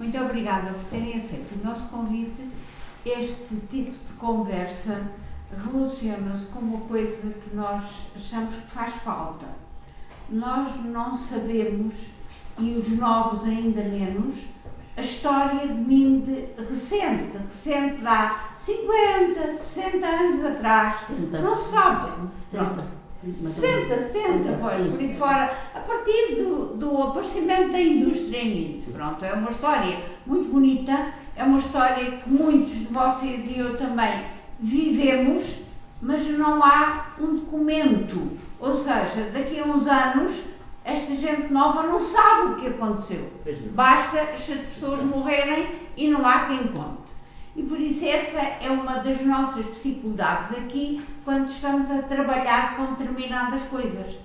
Muito obrigada por terem aceito o nosso convite. Este tipo de conversa relaciona-se com uma coisa que nós achamos que faz falta. Nós não sabemos, e os novos ainda menos, a história de Minde recente de há 50, 60 anos atrás. 70. Não se sabe. 70, 70, pois, por aí fora, a partir do aparecimento da indústria em Minde. Pronto, é uma história muito bonita, é uma história que muitos de vocês e eu também vivemos, mas não há um documento. Ou seja, daqui a uns anos, esta gente nova não sabe o que aconteceu. Basta as pessoas morrerem e não há quem conte. E por isso essa é uma das nossas dificuldades aqui, quando estamos a trabalhar com determinadas coisas.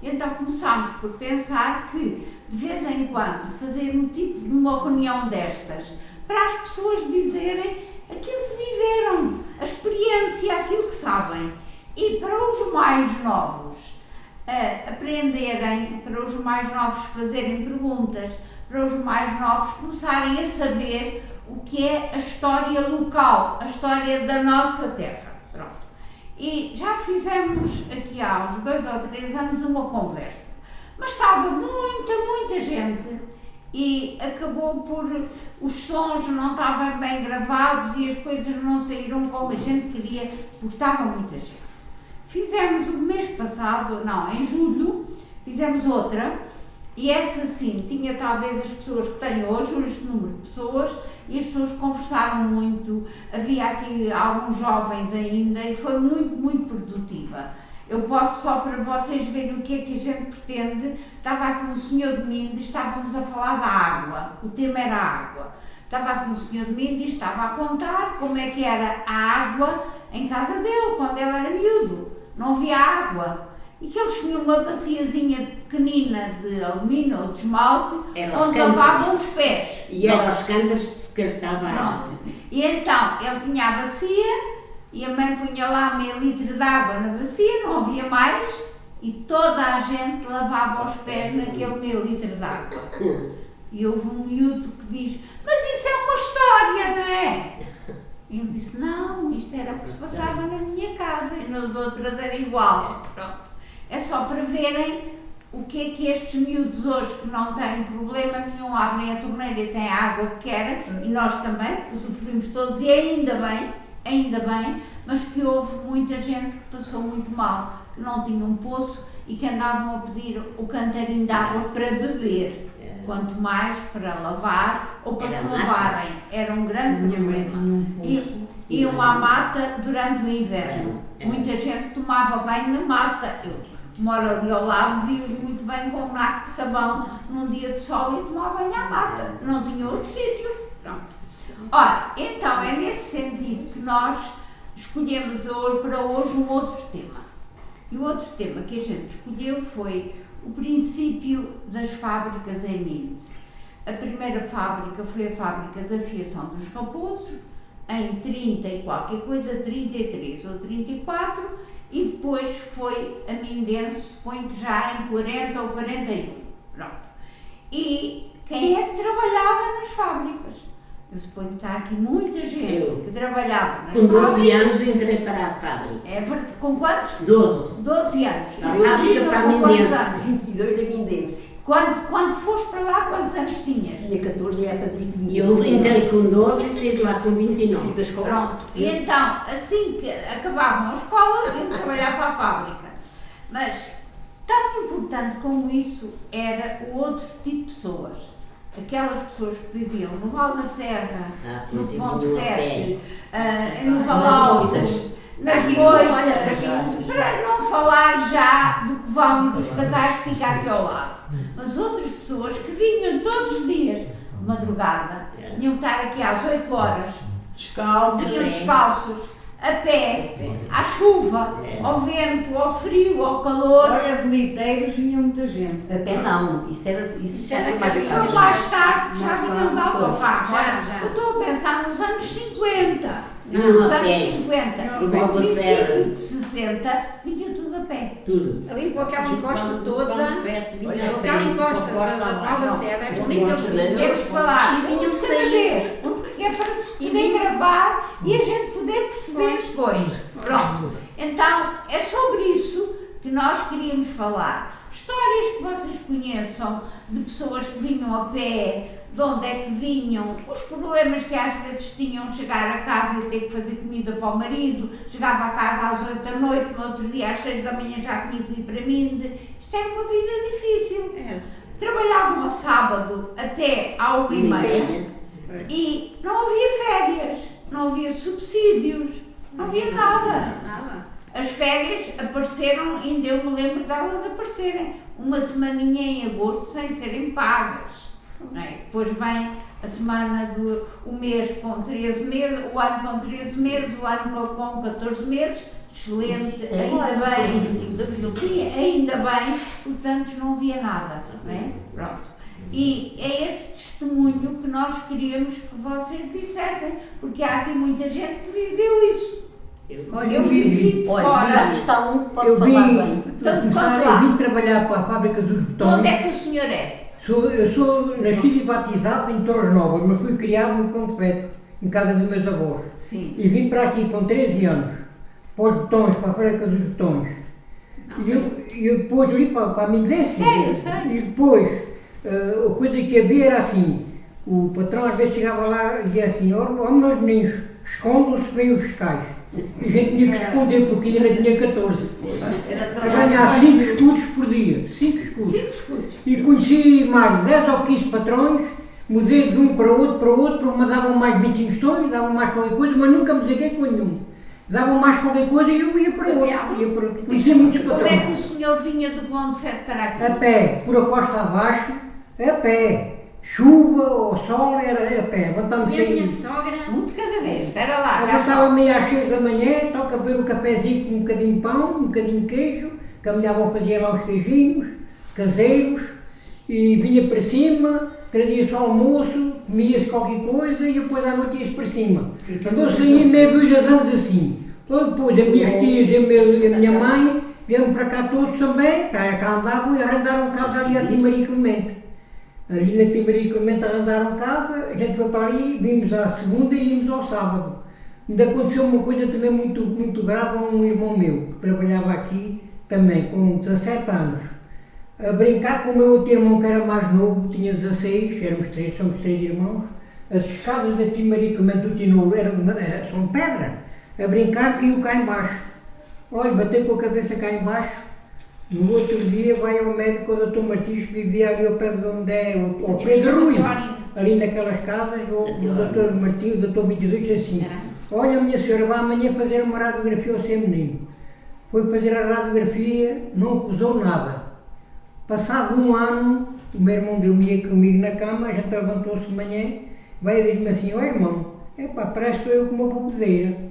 Então começámos por pensar que, de vez em quando, fazer um tipo de uma reunião destas, para as pessoas dizerem aquilo que viveram, a experiência, aquilo que sabem. E para os mais novos aprenderem, para os mais novos fazerem perguntas, para os mais novos começarem a saber o que é a história local, a história da nossa terra. Pronto. E já fizemos aqui há uns 2 ou 3 anos uma conversa, mas estava muita gente e acabou por os sons não estavam bem gravados e as coisas não saíram como a gente queria, porque estava muita gente. Fizemos o mês passado, não, em julho, fizemos outra, e essa sim, tinha talvez as pessoas que têm hoje, este número de pessoas, e as pessoas conversaram muito, havia aqui alguns jovens ainda, e foi muito produtiva. Eu posso só para vocês verem o que é que a gente pretende. Estava aqui um senhor de Minde, estávamos a falar da água, o tema era a água. Estava aqui um senhor de Minde e estava a contar como é que era a água em casa dele, quando ele era miúdo. Não havia água. E que eles tinham uma baciazinha pequenina de alumínio ou de esmalte, onde lavavam os pés. E eram os cântaros que se descartava a água. Pronto. E então, ele tinha a bacia, e a mãe punha lá meio litro de água na bacia, não havia mais, e toda a gente lavava os pés naquele meio litro de água. E houve um miúdo que diz, mas isso é uma história, não é? E eu disse, não, isto era o que se passava na minha casa, e nas outras era igual. Pronto. É só para verem o que é que estes miúdos hoje, que não têm problema nenhum, abrem a torneira e têm a água que querem, e nós também, sofrimos todos, e ainda bem, mas que houve muita gente que passou muito mal, que não tinha um poço e que andavam a pedir o cantarinho de água para beber, quanto mais para lavar ou para se lavarem. Era um grande problema. Iam à mata durante o inverno. Muita gente tomava banho na mata. Eu moro ali ao lado, vi-os muito bem com um naco de sabão num dia de sol e tomava banho à mata. Não tinha outro sítio. Pronto. Ora, então é nesse sentido que nós escolhemos para hoje um outro tema. E o outro tema que a gente escolheu foi o princípio das fábricas em Minde. A primeira fábrica foi a fábrica da Fiação dos Raposos, em 30 e qualquer coisa, 33 ou 34, e depois foi a Mindense, suponho que já em 40 ou 41. Pronto. E quem é que trabalhava nas fábricas? Eu suponho que está aqui muita gente que trabalhava nas fábricas. Com 12 fábricas. anos entrei para a fábrica. É verdade. Com quantos? 12. 12 anos. Na fábrica para a Mindense. 22 na Mindense. Quando foste para lá, quantos anos tinhas? Tinha 14 e ia fazer 15. E eu entrei com 12 e saí de lá com 29. Pronto. E então, assim que acabavam a escola, eu trabalhar para a fábrica. Mas, tão importante como isso era o outro tipo de pessoas. Aquelas pessoas que viviam no Val da Serra, no Ponte Fértil, no Valaudo, nas moitas, para não falar já do que vão e dos casais que fica aqui ao lado. Mas outras pessoas que vinham todos os dias, de madrugada, tinham que estar aqui às 8 horas, vinham descalços, a pé, à chuva, ao vento, ao frio, ao calor. Olha, de liteiros vinha muita gente. A pé não, isso era mais Só tarde. mais tarde já vinham de autocarro. Já. Eu estou a pensar nos anos 50. Não, Nos a anos pé. 50. Igual No da Serra. princípio de 60, vinha tudo a pé. Tudo. Ali com aquela encosta toda, Olha, aquela encosta da Val da Serra, é bonita, eles vinham. Temos que falar E vinham um de cada sair. vez, um porque é para se poder gravar e a gente poder perceber depois. Pronto. Então, é sobre isso que nós queríamos falar. Histórias que vocês conheçam de pessoas que vinham a pé, de onde é que vinham, os problemas que às vezes tinham, chegar a casa e ter que fazer comida para o marido, chegava a casa às 8 da noite, no outro dia às 6 da manhã já comia que ir para mim. Isto era uma vida difícil. Trabalhavam ao sábado até à 1h30 e não havia férias, não havia subsídios, não havia nada. As férias apareceram, ainda eu me lembro delas aparecerem, uma semaninha em agosto sem serem pagas. Não é? Depois vem a semana o mês com 13 meses, o ano com 13 meses, o ano com 14 meses, excelente, ainda bem. Sim, ainda bem, portanto não havia nada. Não é? Pronto. E é esse testemunho que nós queríamos que vocês dissessem, porque há aqui muita gente que viveu isso. Olha, Eu vivi de Olha, fora. já está um que pode eu falar vim, bem. Tanto começar, quanto lá. eu vim trabalhar para a fábrica dos De botões. onde é que o senhor é? Eu sou nascido e batizado em Torres Novas, mas fui criado no Ponte Vete, em casa dos meus avós. Sim. E vim para aqui com 13 anos, para os botões, para a fábrica dos botões. E eu depois ali para a Migdência. Sério? E depois, a coisa que havia era assim, o patrão às vezes chegava lá e dizia assim, ó meus meninos, escondam-se que vêm os fiscais. E a gente tinha que se esconder porque ainda tinha 14. A ganhar 5 escudos por dia. 5 escudos. 5 escudos. E conheci mais 10 ou 15 patrões, mudei de um para outro, porque me davam mais 25 tostões, davam mais qualquer coisa, mas nunca me desaguei com nenhum. Davam mais qualquer coisa e eu ia para outro. Conheci muitos Como é que o patrões. senhor vinha do Ponte Vete para aqui? A pé, por a costa abaixo, a pé. Chuva ou sol, era a pé. Levantámos E a minha aí. sogra, Um de cada vez. Espera lá, já está. Levantava-me às 6 da manhã, toca beber um cafezinho com um bocadinho de pão, um bocadinho de queijo, que a minha avó fazia lá uns queijinhos caseiros, e vinha para cima, trazia-se o almoço, comia-se qualquer coisa e depois à noite ia-se para cima. Andou-se aí meia dúzia de anos assim. Depois as minhas tias e a minha mãe vieram para cá todos também, cá andavam e arrendaram casa ali a Timaria Clemente. Ali na Timaria Clemente arrendaram casa, a gente foi para ali, vimos à segunda e íamos ao sábado. Ainda aconteceu uma coisa também muito grave a um irmão meu, que trabalhava aqui também, com 17 anos. A brincar com o meu outro irmão que era mais novo, tinha 16, somos 3 irmãos. As escadas da Timaria Clemente do Tinolo são pedra. A brincar caiu cá embaixo. Olha, bateu com a cabeça cá embaixo. No outro dia vai ao médico, o Dr. Martins, que vivia ali ao pé de onde é o Pedro Rui, ali naquelas casas, o Dr. Martins, o Dr. 22, disse assim, olha minha senhora, vai amanhã fazer uma radiografia ao seu menino. Foi fazer a radiografia, não acusou nada. Passado um ano, o meu irmão dormia comigo na cama, a gente levantou-se de manhã, vai e diz-me assim, ó irmão, parece que estou eu com uma bobedeira.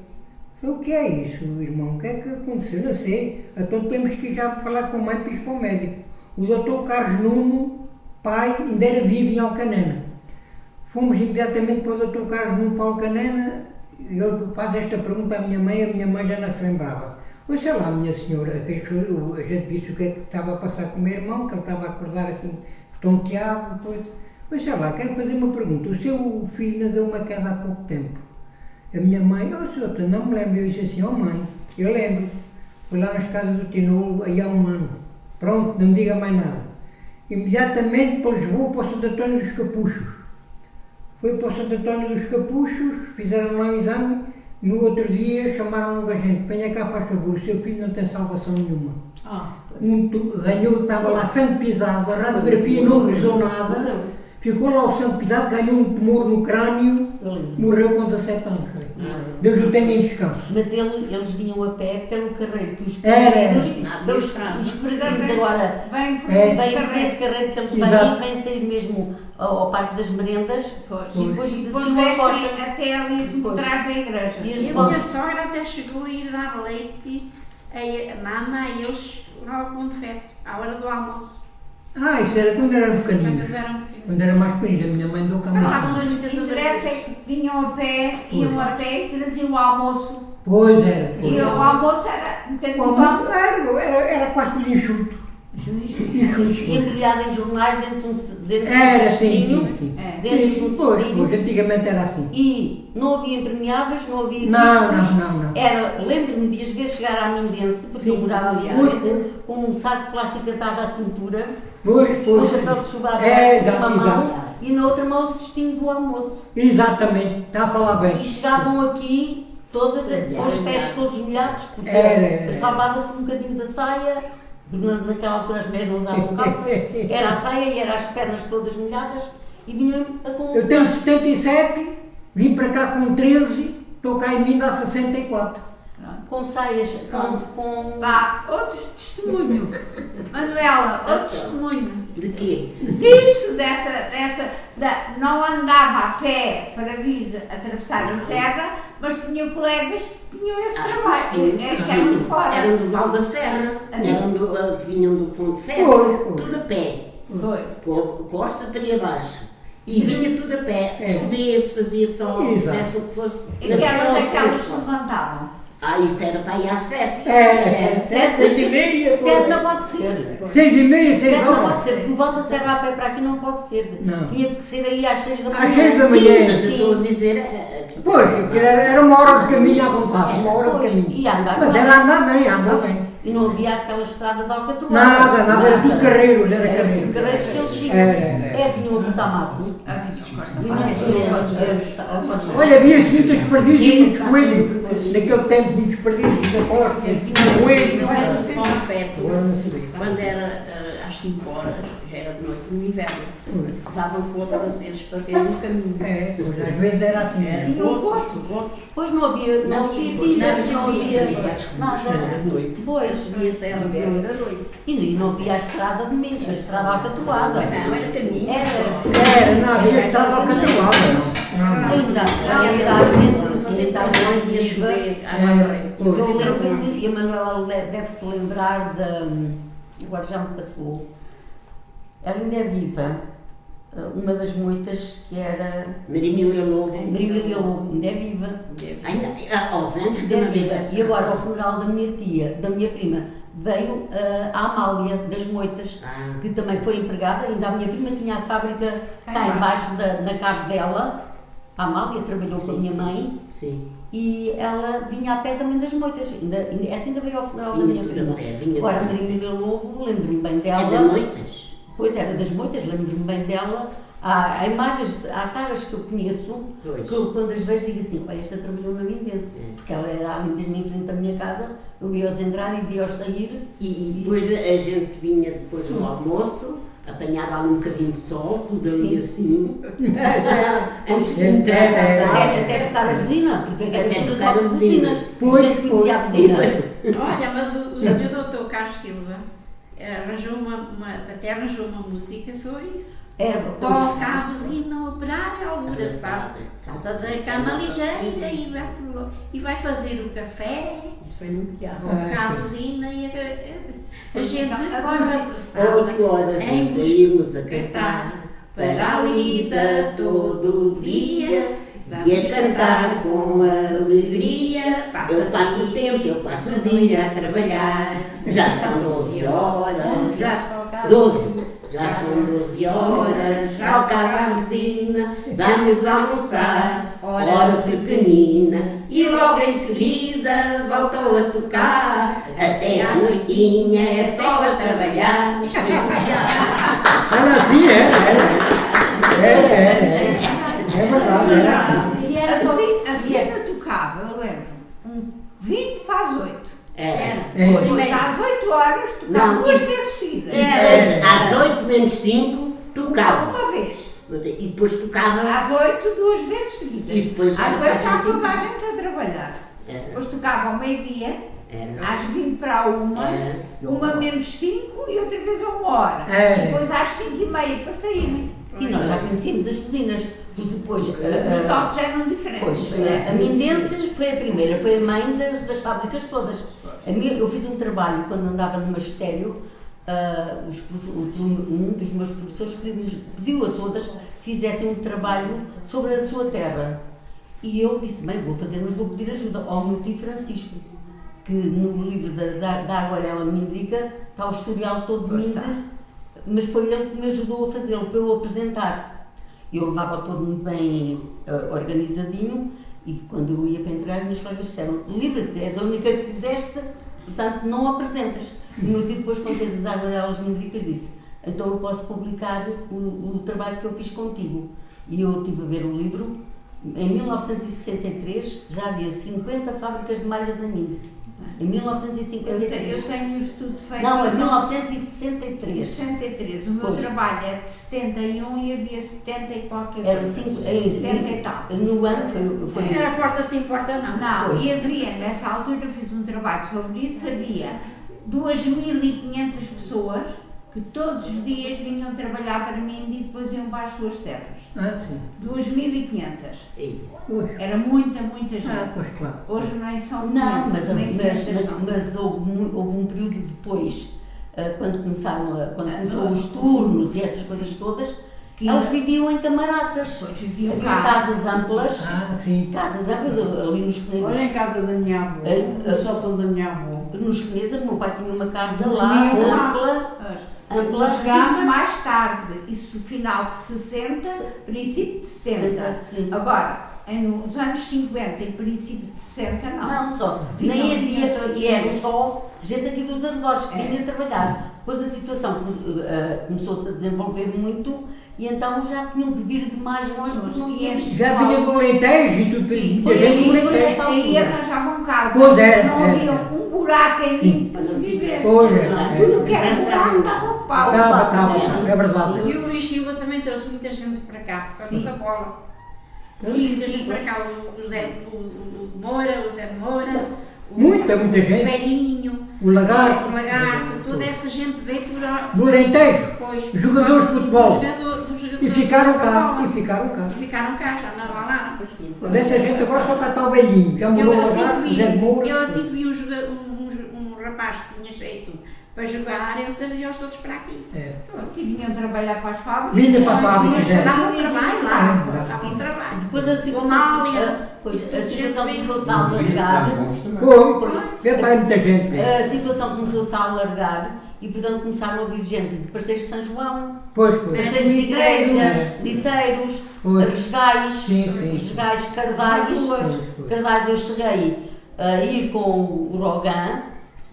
O que é isso, irmão? O que é que aconteceu? Não sei. Então temos que ir já falar com a mãe para ir para o médico. O doutor Carlos Nuno, pai, ainda era vivo em Alcanena. Fomos imediatamente para o doutor Carlos Nuno para Alcanena, e ele faz esta pergunta à minha mãe já não se lembrava. Pois sei lá, minha senhora, a gente disse o que é que estava a passar com o meu irmão, que ele estava a acordar assim, tonteado, depois. Pois sei lá, quero fazer uma pergunta. O seu filho nasceu uma queda há pouco tempo. A minha mãe, senhor, não me lembro. Eu disse assim, mãe, eu lembro. Fui lá nas casas do Tinolo, aí há um ano. Pronto, não me diga mais nada. Imediatamente para Lisboa, para o Santo António dos Capuchos. Fui para o Santo António dos Capuchos, fizeram lá um exame. No outro dia chamaram o agente, venha cá, faz favor, o seu filho não tem salvação nenhuma. Ganhou, estava lá sangue pisado, a radiografia não usou nada. Ficou lá o sangue pisado, ganhou um tumor no crânio, morreu com 17 anos. Deus o tenha em descanso. Mas eles vinham a pé pelo carreiro que os peregrinos agora Vem por vêm esse por esse carreiro. carreiro que eles Exato. vêm sair mesmo ao Parque das Merendas e depois E depois desciam a descem costa. até ali por Pois. trás da igreja. E as e a vão- minha sogra até chegou a ir dar leite a mama e eles lá ao Ponte Vete, à hora do almoço. Isso era quando eram Quando pequeninos. eles eram pequenos. Quando era mais pequeninos, a minha mãe deu Passavam camada. as O muitas que interessa é que vinham a pé, iam a pé e traziam o almoço Pois era. E o almoço era um bocadinho O de pão. almoço era quase tudo enxuto. E embrulhado em jornais dentro de um Era, sim, cestinho. sim, sim. É. Dentro de um Pois, cestinho. pois, antigamente era assim. E não havia impermeáveis, não havia Não, discos. não. Era, lembro-me de às vezes chegar à Mindense, porque Sim. eu morava ali à Pois, frente, com um saco de plástico atado à cintura, Pois, com um pois. chapéu de chuva É, aberto numa exato, mão exato. e na outra mão o cestinho do almoço. Exatamente, está a falar bem. E chegavam aqui todas com os pés todos molhados, porque Era. salvava-se um bocadinho da saia, porque naquela altura as mulheres não usavam calça, era a saia e era as pernas todas molhadas e vinham com Eu tenho 77, vim para cá com 13, estou cá em mim há 64. com saias, com Vá, outro testemunho. Manuela, outro testemunho. De quê? Disso, não andava a pé para vir atravessar a serra, mas tinha colegas que tinham esse trabalho. Este eram de fora. Eram do Val da Serra, que vinham do Fundo de Ferro, Pois. tudo a pé, Foi. costa para aí abaixo. E vinha tudo a pé, É. chovia-se, fazia sol, Exato. fizesse o que fosse. E que elas é que elas naquela se costa. levantavam. Isso era para aí às 7. É, 7h30, sete não pode ser. 6h30, 6 Sete não horas. pode ser. Do Val da Serra a pé para aqui não pode ser. Não. Tinha que ser aí às 6 da manhã. Às 6 da Sim, manhã. mas eu estou a dizer. Pois, aquilo era uma hora de caminho à vontade, uma hora de Pois, caminho. e andar Mas bem. era andar bem, andar bem. E não havia aquelas estradas alcatroadas. Nada, era tudo carreiros, era Era assim, carreiros. carreiros que eles Era. vinham a botar mato. Vinham a botar. Olha, havia-se muitos perdizes e muitos coelhos. Naquele tempo, muitos perdizes da costa, coelhos. Não era de confete. Agora não sabia. Quando era às 5 horas, já era de noite, no inverno, davam pontos acesos para ver no caminho. É, pois às vezes era assim. Era né? outros. Pois não havia pilhas, não havia nada. Pois. Subia serra de noite à noite. E não havia a estrada de menos, a estrada alcatroada. Não, era caminho. Era. Não havia estado alcatroada, não. Ainda há gente ia viva. chover à barra. Eu lembro-me, e a Manuela deve-se lembrar agora já me passou, ela ainda é viva, uma das muitas que era Marimília Lobo. Maria Lobo, ainda é viva. Ainda, aos anos de Ainda é uma viva. vez. E agora ao funeral da minha tia, da minha prima, veio a Amália das Moitas, que também foi empregada, ainda a minha prima tinha a fábrica cá embaixo na cave dela, a Amália trabalhou com a minha mãe. Sim. E ela vinha a pé também das Moitas, essa ainda veio ao funeral da minha Vinha tudo prima. a pé, vinha Agora, a tudo a pé. Maria Lobo, lembro-me bem dela. É de Moitas? Pois era das Moitas, lembro-me bem dela. Há imagens, há caras que eu conheço, Pois. que eu, quando as vejo digo assim, olha, esta trabalhou na Mindense, porque ela era ali mesmo em frente da minha casa, eu via-os entrar e via-os sair. E depois a gente vinha depois do almoço, apanhava ali um bocadinho de sol, tudo ali assim. Antes de entrar na sala. Até tocar a buzina, porque era Até tudo tocar a toque de buzina. buzinas. Pois, A gente conhecia a E buzina. depois, Olha, mas o Dr. Carlos Silva até arranjou uma música sobre isso. Era, pois, Toca a buzina operária ao buraçado, salta da cama ligeira e vai fazer o café, Isso foi num teatro. toca a buzina e a gente agora 8 horas em e saímos a cantar para a lida todo o dia e a cantar com alegria. Eu passo o tempo, eu passo o dia a trabalhar. Já são 12 horas, já são 12 horas. Toca a buzina, vamos almoçar. Hora pequenina e logo em seguida voltou a tocar. Até à noitinha é só a trabalhar. Era assim, era. É verdade, era assim. E era A buzina tocava, eu lembro, 20 para as 8. Era. Depois às 8 horas tocava Não, duas vezes seguidas. Às 8 menos 5 tocava. Uma vez. E depois tocava. Às 8, duas vezes seguidas. E depois às era 8 já para a gente toda a gente a trabalhar. Era. Depois tocava ao meio-dia, Era. às 20 para uma, Era. uma menos 5 e outra vez a 1 hora. Era. Depois às 5h30 para saírem. E nós já conhecíamos as buzinas. E depois, Os toques eram diferentes. pois, a Mindense foi a primeira, foi a mãe das fábricas todas. Eu fiz um trabalho quando andava no magistério, um dos meus professores pediu a todas que fizessem um trabalho sobre a sua terra. E eu disse, bem, vou fazer, mas vou pedir ajuda ao meu tio Francisco, que no livro da Aguarela Mindrica está o historial todo de mim, mas foi ele que me ajudou a fazê-lo, para eu apresentar. Eu levava todo muito bem organizadinho, e quando eu ia para entregar, meus colegas disseram, livra-te, és a única que fizeste, portanto não apresentas. E o meu tio depois, quando fez as Aguarelas Mindricas, disse, então eu posso publicar o trabalho que eu fiz contigo. E eu estive a ver o livro. Em 1963 já havia 50 fábricas de malhas a Mindre. Em 1953. Eu tenho um estudo feito Não, em em 1963. 63. O meu Pois. trabalho é de 71 e havia 70 e qualquer Era coisa. 70 e tal. No ano foi Era porta sim, porta não. Não, Pois. e havia, nessa altura eu fiz um trabalho sobre isso, havia 2.500 pessoas que todos os dias vinham trabalhar para mim e depois iam para as suas terras. Sim. 2.500. Pois. Era muita gente. Pois claro. Hoje nem são Não, 500, nem 500 são. mas houve um período depois, quando começou os turnos e essas coisas todas, Que eles ainda- viviam em camaratas. Pois viviam Havia cá. casas amplas, Sim. ali nos Olha Penedos. em casa da minha avó, no sótão da minha avó. Nos Penedos, o meu pai tinha uma casa Não lá, tinha lá. ampla, Mas ampla. isso mais tarde, isso final de 60, princípio de 70. Sim. Agora, nos anos 50 e princípio de 60, não. Não, só. Vinham- Nem vinham havia, todos e eram juntos. só gente aqui dos arredores que É. vinha trabalhar. Depois a situação começou-se a desenvolver muito e então já tinham que vir de mais longe porque não E tinha esse- Já vinha do Alentejo e tudo, Sim, muita foi gente do isso, foi Alentejo. essa Aí altura. arranjavam casa, Pois é, não é. havia um buraco em Sim. mim para se viver. Pois é, Tudo que era buraco estava ocupado. Estava, é verdade. E o Luís Silva também trouxe muita gente para cá, por causa Sim. da bola. Sim, Muita sim. gente para cá, o Zé Moura, o Zé Moura, Muita o gente. Velhinho, O Lagarto. o Lagarto, toda essa gente veio por Do Alentejo. depois. Jogadores de futebol. E ficaram cá. E E ficaram cá. ficaram cá, já não vá lá. Dessa gente agora só cá está o velhinho. Já morou o Lagarto, o Zé de Moura. Eu assim que vi um rapaz que tinha jeito para jogar, ele trazia-os todos para aqui. É. E vinham trabalhar para as fábricas. Vinha para a fábrica, Vinham é. Davam trabalho lá, É, davam trabalho. Depois a situação, Somália. a situação começou-se a alargar. Pois. É para muita gente. A situação começou-se a alargar e, portanto, começaram a vir gente de parceiros de São João, Pois. parceiros de igreja, liteiros, Pois. resgais, Sim. resgais, cardais. Pois. Cardais eu cheguei a ir com o Rogan,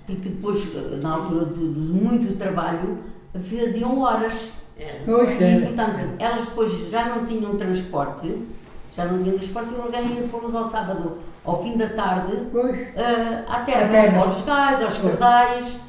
porque depois, na altura de muito trabalho, faziam horas. Pois E, é. portanto, elas depois já não tinham transporte, e o Rogan ia pô-los ao sábado, ao fim da tarde, Pois. à À terra, terra. aos resgais, aos cardais,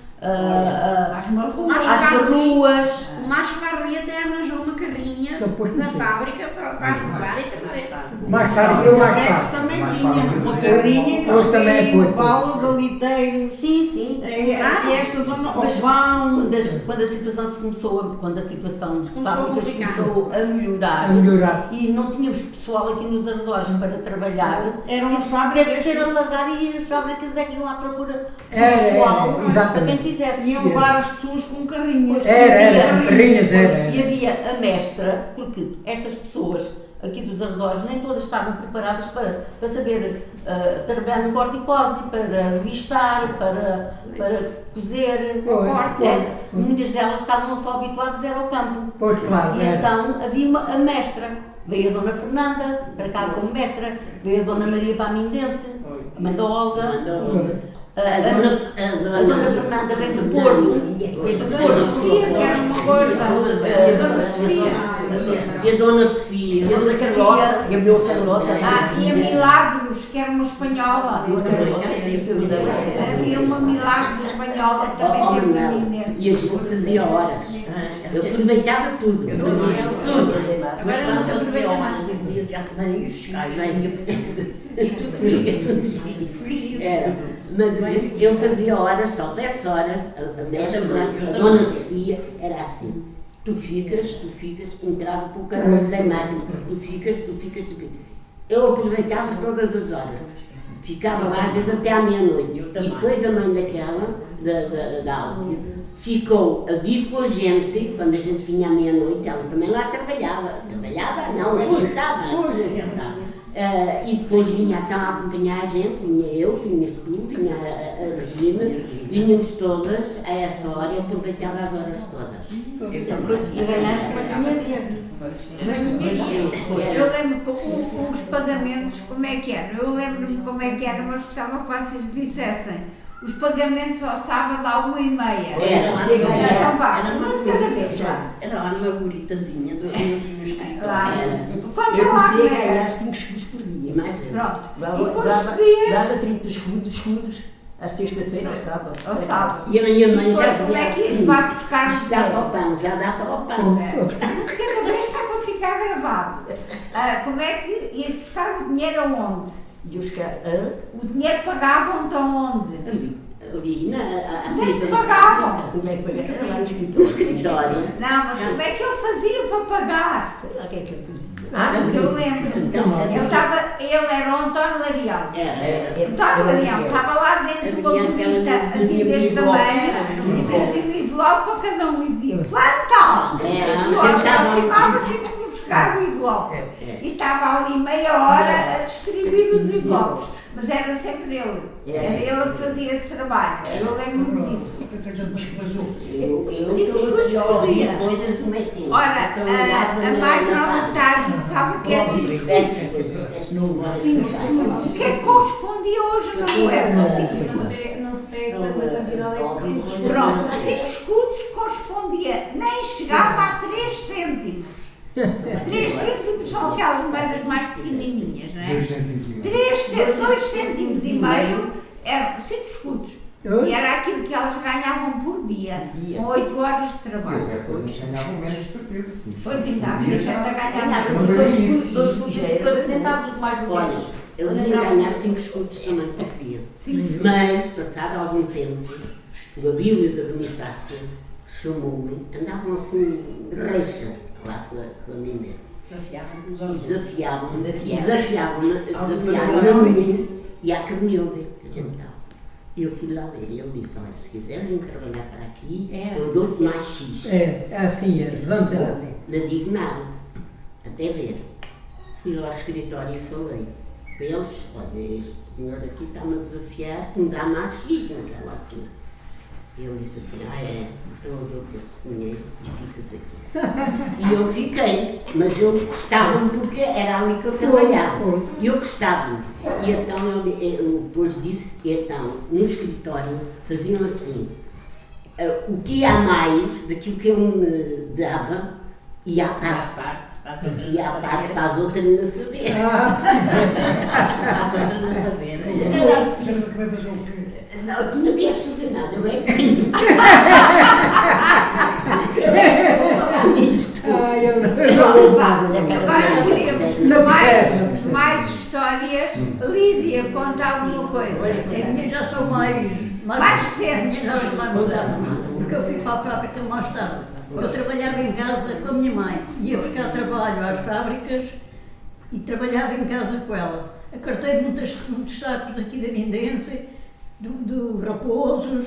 Às marruas. às garruas. O Macho Barri até arranjou uma carrinha Só pôs na no chão. fábrica para ajudar e trabalhar. Mais tarde, eu mais Esse tarde. também Mais tinha fácil. uma carrinha que Hoje também é eles coisa. têm valos, aliteiros, Sim, sim. aqui esta zona, Mas Ovão. quando a situação se começou, quando a situação de Começou a fábricas complicar. começou a melhorar, A melhorar. e não tínhamos pessoal aqui nos arredores para trabalhar, Eram as teve fábricas que ser alargar e as fábricas é que iam à procura de É, pessoal para exatamente. quem quisesse. iam levar as pessoas com carrinhas. Era, carrinhas, era. E havia a mestra, porque estas pessoas aqui dos arredores nem todas estavam preparadas para saber trabalhar no corticose, para revistar, para cozer. Pois. É, muitas delas estavam só habituadas era ao campo. Pois, claro. E era. então havia a mestra. Veio a Dona Fernanda para cá como mestra, veio a Dona Maria Pamindense, a mãe da Olga. A Dona Fernanda veio do Porto. Veio do Dona Porto. Sofia, que era uma gorda. Dona Sofia. E a Dona Sofia. E a Dona Carlota. E a minha Carlota. E a Milagros, que era uma espanhola. Havia uma Milagros espanhola que também teve para mim nesse. E a gente fazia horas. Eu aproveitava tudo. Tudo. Mas Agora não quando se eu fazia aproveita horas, eu dizia já que vêm os cais, e tudo fugia, tudo fugia. Era. Mas eu fazia horas, se houvesse horas, a mestra, a Dona Sofia, era assim. Tu ficas, entrava para o caralho da máquina, tu ficas. Eu aproveitava todas as horas. Ficava lá, às vezes até à meia-noite. E depois a mãe daquela, da Álcia, ficou a vir com a gente, quando a gente vinha à meia-noite, ela também lá trabalhava. Trabalhava? Não, adiantava. E depois vinha então a acompanhar a gente, vinha eu, vinhas tu, vinha a Regina, vinhamos todas a essa hora e aproveitava as horas todas. E ganhaste uma dinheirinha. Eu lembro com os pagamentos como é que eram. Eu lembro-me como é que era, mas gostava que vocês dissessem. Os pagamentos ao sábado à 1h30. Então vá, Era uma um de cada vez. Era lá numa goritazinha do escritório. Quanto Eu lá, comecei a né? ganhar 5 escudos por dia. Mas Pronto. E Dava, depois dava, recebias dava 30 escudos à sexta-feira, ao sábado. ao sábado. e a minha mãe já Depois, como dizia é que isso assim, vai buscar isto dá para o pão, já dá para o pão. de cada vez que é para ficar gravado. Como é que ias buscar o dinheiro aonde? E os caras, O dinheiro pagavam-te aonde? Ali, à Como é saída que da pagavam? onde é que pagaram? Era lá no No escritório. escritório. Não, mas como é que ele fazia para pagar? Sei lá o que é que ele fazia. Mas eu lembro. Ele era o António Larião. António Larião estava lá dentro de uma bonita, assim deste tamanho, e trazia um envelope para cada um e dizia: Fulano tal! A pessoa aproximava-se e vinha buscar o envelope. E estava ali meia hora a distribuir os envelopes. Mas era sempre ele. Era ele que fazia esse trabalho. Eu lembro-me disso. Eu 5 escudos por dia. coisas no meio tempo. Ora, a mais nova tarde, sabe o que é 5 escudos? Essas coisas. 5 escudos. O que é que correspondia hoje na moeda? 5 escudos. Não sei quanta quantidade é. Pronto, 5 escudos correspondia, nem chegava a 3 cêntimos. 3 cêntimos são aquelas moedas mais pequenininhas, não é? 2 cêntimos e meio eram 5 escudos. E era aquilo que elas ganhavam por dia, com 8 horas de trabalho. Depois ganhavam menos de certeza, sim. Pois ainda havia gente a ganhar. Mas Dois é isso. escudos, 50 centavos, os mais Olha, bonitos. eu devia ganhar 5 escudos também por dia. Mas, passado algum tempo, o Abílio da Bonifácia chamou-me, andavam assim de reixa lá com a Mendes. Desafiavam-me a mim e à Carmelhonde. Eu fui lá ver e ele disse: olha, se quiseres vir trabalhar para aqui, eu dou-te mais X. É assim, vamos ser assim. Não digo nada, até ver. Fui lá ao escritório e falei para eles: olha, este senhor aqui está-me a desafiar que me dá mais X naquela altura. E ele disse assim: então eu dou-te esse dinheiro e ficas aqui. E eu fiquei, mas eu gostava-me porque era ali que eu trabalhava. E eu gostava-me. E então eu depois disse: então, no escritório faziam assim, o que ia a mais daquilo que ele me dava, ia à parte. E à parte para as outras não saber. Era assim. Não, tu não vias fazer nada, eu é que. Vou falar nisto. Ai, eu não Agora queremos Não mais histórias. Lídia, conta alguma coisa. As minhas já são mais recentes. Já são mais modernas, porque eu fui para a fábrica mais tarde. Eu trabalhava em casa com a minha mãe, ia buscar trabalho às fábricas e trabalhava em casa com ela. Acartei muitos sacos daqui da Mindense, do Raposos,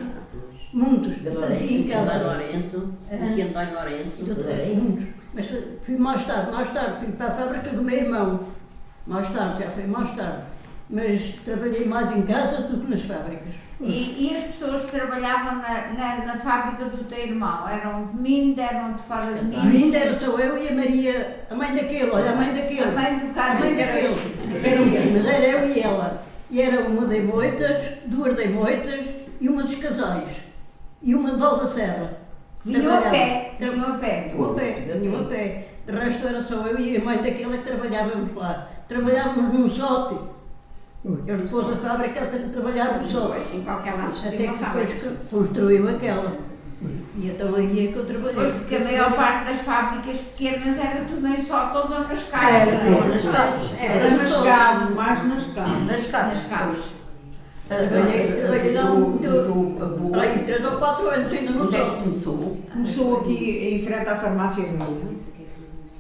muitos. Fazia em casa. António Lourenço. Muitos. Mas fui mais tarde fui para a fábrica do meu irmão. Já fui mais tarde. Mas trabalhei mais em casa do que nas fábricas. E as pessoas que trabalhavam na fábrica do teu irmão? Eram de Minde, eram de fora de A Minde? minha era só eu e a Maria, a mãe daquele, olha, a mãe daquele. A mãe do A Carlos. mãe daquele. Mas era eu e ela. E era uma de Moitas, 2 de Moitas e uma dos Casais. E uma de Val da Serra. Vinham a pé. Vinham a pé. Vinham a pé. De resto era só eu e a mãe daquela que trabalhávamos lá. Trabalhávamos num sote. Eu depois da fábrica trabalhava no sote. Em qualquer lado Até tinha que uma depois fábrica. construiu aquela. E então aí é que eu trabalhei. Pois, porque a maior parte das fábricas pequenas era tudo em sote ou nas Era, casas. sim. Nas casas. Era nas cabos, mais nas cabos. Nas casas. Nas casas. Trabalhei lá para aí 3 ou 4 anos ainda no Onde é que sote. começou? Começou aqui em frente à farmácia velha.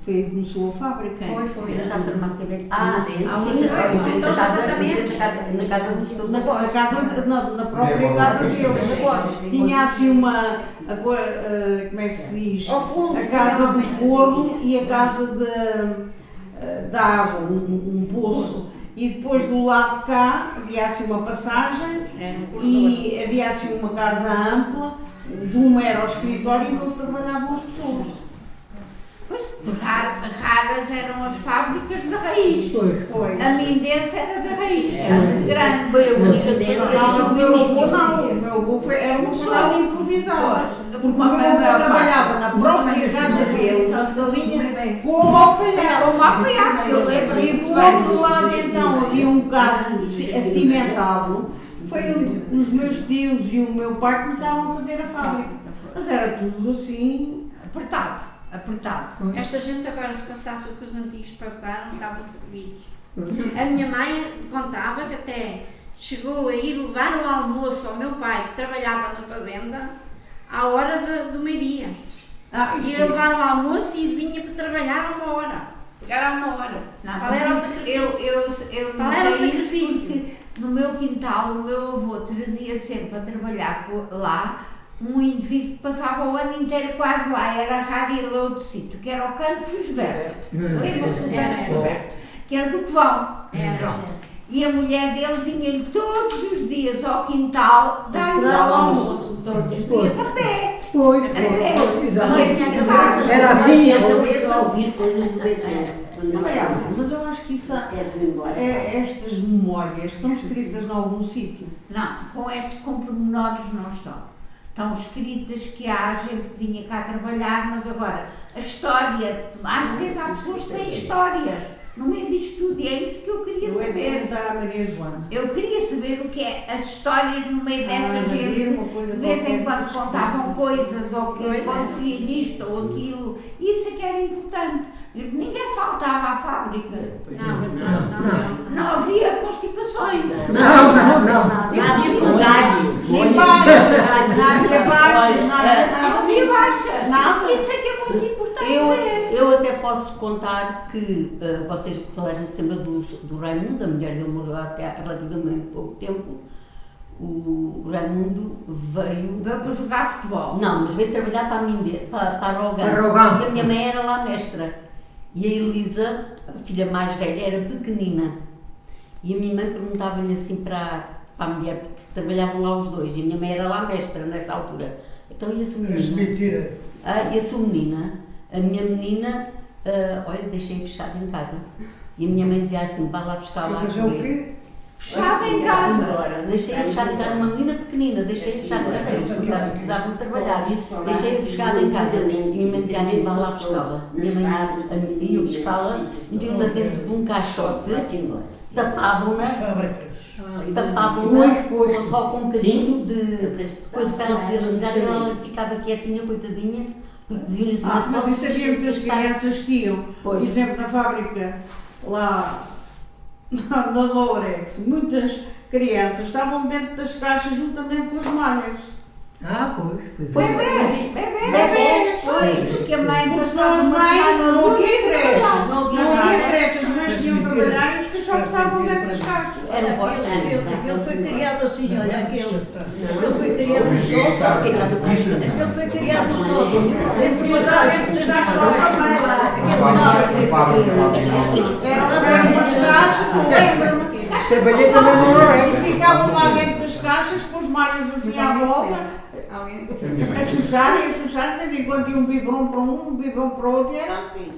Foi aí que começou a fábrica. Foi. Na casa Na casa, na própria casa deles. Tinha assim uma, como é que se diz? A casa do forno e a casa da água, um poço. e depois do lado de cá havia assim uma passagem e havia assim uma casa ampla, de uma era o escritório e no outro trabalhavam as pessoas. Pois, raras eram as fábricas de raiz. Foi. A Mindense era de raiz, era muito grande. Foi a única que Não, o meu avô não, o meu avô era uma cidade improvisada. Porque o meu avô trabalhava na própria casa dele, na salinha, como alfaiate. Como alfaiate, que eu lembro. E do outro lado então havia um bocado acimentado. Foi os meus tios e o meu pai começaram a fazer a fábrica. Mas era tudo assim. Apertado. Esta gente agora, se passasse o que os antigos passaram, estavam servidos. A minha mãe contava que até chegou a ir levar o almoço ao meu pai, que trabalhava na fazenda, à hora do meio-dia. Ia levar o almoço e vinha para trabalhar a 1 hora. Pegar a 1 hora. Não, Qual era o mas sacrifício? eu Qual era o notei isso sacrifício? porque no meu quintal o meu avô trazia sempre a trabalhar lá um indivíduo que passava o ano inteiro quase lá, era raro ir a outro sítio, que era o Canto Fusberto. Lembra-se do Canto Fusberto? Que era do Covão. Pronto. E a mulher dele vinha-lhe todos os dias ao quintal dar-lhe o almoço. Todos os dias a pé. Pois, A pé. exatamente. Era assim. Para ouvir coisas do BT. Olha, mas eu acho que isso Queres ir embora? estas memórias estão escritas em algum sítio. Não, com pormenores não estão. Estão escritas que há gente que vinha cá trabalhar, mas agora, a história, às vezes há pessoas que têm histórias no meio disto tudo, e é isso que eu queria Eu ia saber. perguntar à Maria Joana. Eu queria saber o que é as histórias no meio dessa Maria, gente, uma coisa de vez em qualquer. quando contavam coisas, ou que Pois é. acontecia nisto ou aquilo, isso é que era importante. Ninguém faltava à fábrica, não havia constipações. Não. Não havia contágio. Nem baixas, nada baixas, nada. Não havia baixa. Nada. Isso é que é muito importante ver. Eu até posso contar que vocês, toda a gente se lembra do Raimundo, a mulher dele morreu até há relativamente pouco tempo. O Raimundo veio Para jogar futebol. Não, mas veio trabalhar para a Minde, para Rogão. Para Rogão. E a minha mãe era lá mestra. E a Elisa, a filha mais velha, era pequenina. E a minha mãe perguntava-lhe assim para a mulher, porque trabalhavam lá os dois, e a minha mãe era lá mestra nessa altura. Então, e a sua menina? E a sua menina? A minha menina, olha, deixei fechada em casa. E a minha mãe dizia assim, vai lá buscar lá a chover. Fechada em casa. Deixei-a fechada em casa, uma menina pequenina, deixei-a fechada em casa, eles precisavam de trabalhar, deixei-a fechada em casa, e a minha mãe dizia assim, vai lá buscá-la. Minha mãe ia buscá-la, metiam-na dentro de um caixote, tapavam-na só com um bocadinho de coisa para ela poder respirar, e ela ficava quietinha, coitadinha, porque diziam-lhe assim, Mas isso havia muitas crianças que iam, por Pois. exemplo, na fábrica lá na Lourex, muitas crianças estavam dentro das caixas juntamente com as malhas. Pois é. Bebês, pois, porque a mãe Porque passava são as uma mães, semana não havia creches, não havia não havia nada. creches, as mães tinham que trabalhar e os cachorros estavam dentro das caixas. Era postos. Ele foi criado assim, olha, ele foi criado no sol, ele foi criado no sol, dentro de uma Eram umas caixas, eu lembro-me. Trabalhei também no E Lourex. ficavam lá dentro das caixas com os malhos assim à volta, a chucharem, de vez em quando ia um biberon para um biberon para o outro, e era assim.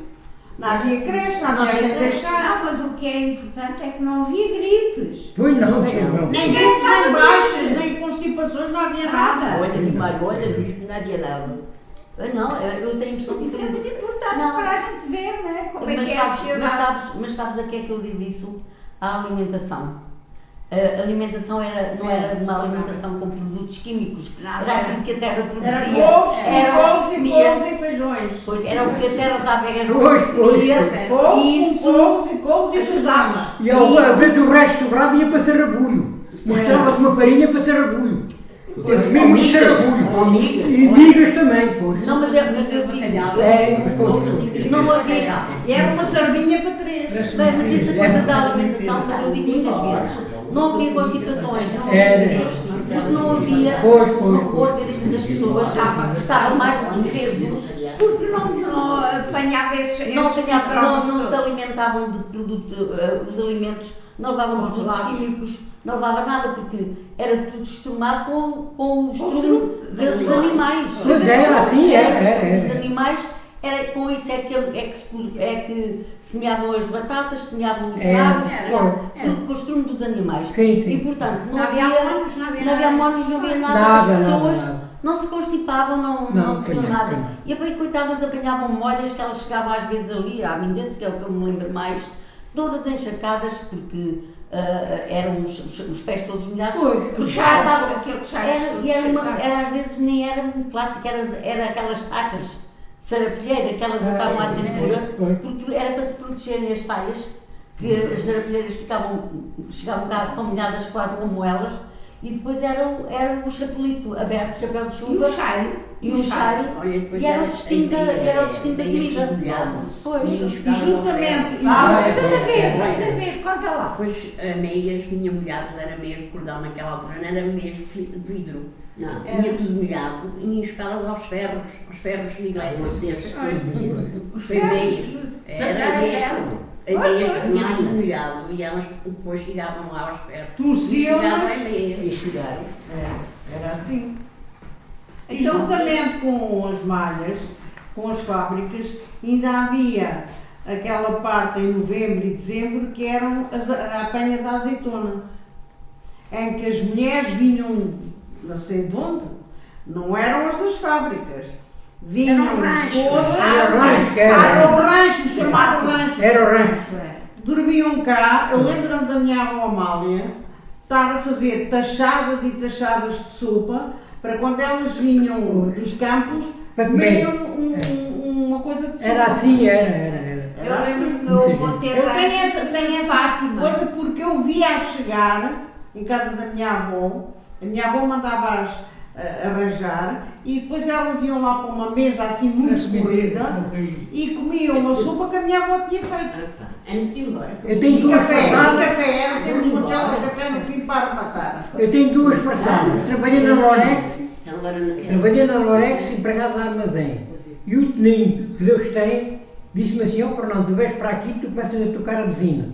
Não havia creche, não havia quem deixar. Não, mas o que é importante é que não havia gripes. Pois não. Nem gripes, nem baixas, nem constipações, não havia nada. Olha, de margolhas, não havia nada. Não, eu tenho a impressão que Isso é muito importante Não. para a gente ver, não é? Como é mas que é a sabes, sociedade. mas sabes a que é que eu digo isso? A alimentação. A alimentação não era uma alimentação com produtos químicos, Nada. era aquilo que a terra Era produzia, couves, era o que couves se e comia. couves e feijões. Pois era o que a terra dava, era o que Pois, se comia, Couves e com couves e couves e feijões. Ajudava. E às vezes o resto sobrado ia para sarrabulho. Mostrava-te uma farinha para sarrabulho. Temos mesmo de sarrabulho. E migas também, pois. Não, mas eu digo, não havia. E era uma sardinha para três. Bem, mas essa coisa da alimentação, mas eu digo muitas vezes, não havia constipações, não havia gripes, porque não havia, o organismo das pessoas estava mais defeso, Porque não apanhava esses não se micróbios alimentavam de produto, os alimentos não levava produtos químicos, não levava nada, porque era tudo estrumado com o estrume dos animais. Mas era assim, era. Os animais, com isso é que semeavam as batatas, semeavam os bravos, tudo com o estrume dos animais. Sim. E portanto, não havia amónios, não havia nada, as pessoas não se constipavam, não tinham nada. E depois, coitadas, apanhavam molhas que elas chegavam às vezes ali, à Mindense, que é o que eu me lembro mais, todas encharcadas, porque eram os pés todos molhados. O chá, aquele chá. Era às vezes nem era plástico, era aquelas sacas de sarapilheira, que elas estavam à cintura, porque era para se protegerem as saias, que as sarapilheiras chegavam cá tão molhadas quase como elas. E depois era o chapelito aberto, chapéu de chuva. E o chairo. E era o cestinho da comida. Pois. E juntamente. Cada vez, conta lá. Pois as meias vinham molhadas, era meio cordão naquela altura, não era meias de vidro. Não, vinha tudo molhado e enxugadas aos ferros de igreja. Foi meias. As meias vinham tudo molhado e elas depois chegavam lá aos ferros. Torciam-nas e enxugaram. Era assim. E juntamente com as malhas, com as fábricas, ainda havia aquela parte em novembro e dezembro que eram a apanha da azeitona, em que as mulheres vinham, não sei de onde, não eram as das fábricas, vinham todas, era o rancho, chamado rancho. Era o rancho. Dormiam cá, eu lembro-me da minha avó Amália estar a fazer tachadas e tachadas de sopa, para quando elas vinham dos campos, comerem uma coisa de sopa. Era assim, era. Eu lembro que meu avô ter eu tenho essa coisa porque eu via chegar em casa da minha avó, a minha avó mandava-as arranjar e depois elas iam lá para uma mesa assim muito corrida e comiam uma sopa que a minha avó tinha feito. Eu tenho duas passadas. Café, era sempre uma tela de café no fim para matar. Eu tenho duas passadas. Trabalhei na Lorex, empregado de armazém. E o Toninho, que Deus tem, disse-me assim: ó Fernando, tu vens para aqui, tu começas a tocar a buzina.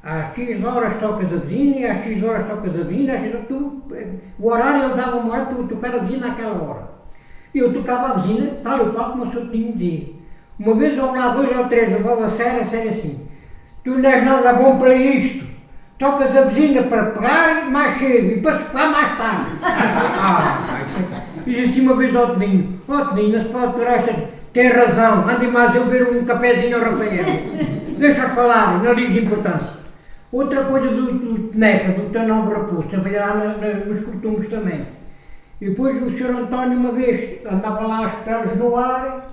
Às X horas tocas a buzina e às X horas tocas a buzina. O horário, ele dava uma hora para eu tocar a buzina naquela hora. E eu tocava a buzina, tal e qual como o senhor Toninho dizia. Uma vez ou lá 2 ou 3 levou a sério assim: tu não és nada bom para isto, tocas a buzina para pegar mais cedo e para sopar mais tarde. E disse assim uma vez ao Toninho: ó Toninho, não se pode aturar esta, tem razão, ande mais eu ver um cafezinho ao Rafael, deixa falar, não ligue de importância. Outra coisa do Teneca, do Tanão Raposo, trabalhar lá nos cortumes também. E depois o Sr. António uma vez andava lá as peles no ar,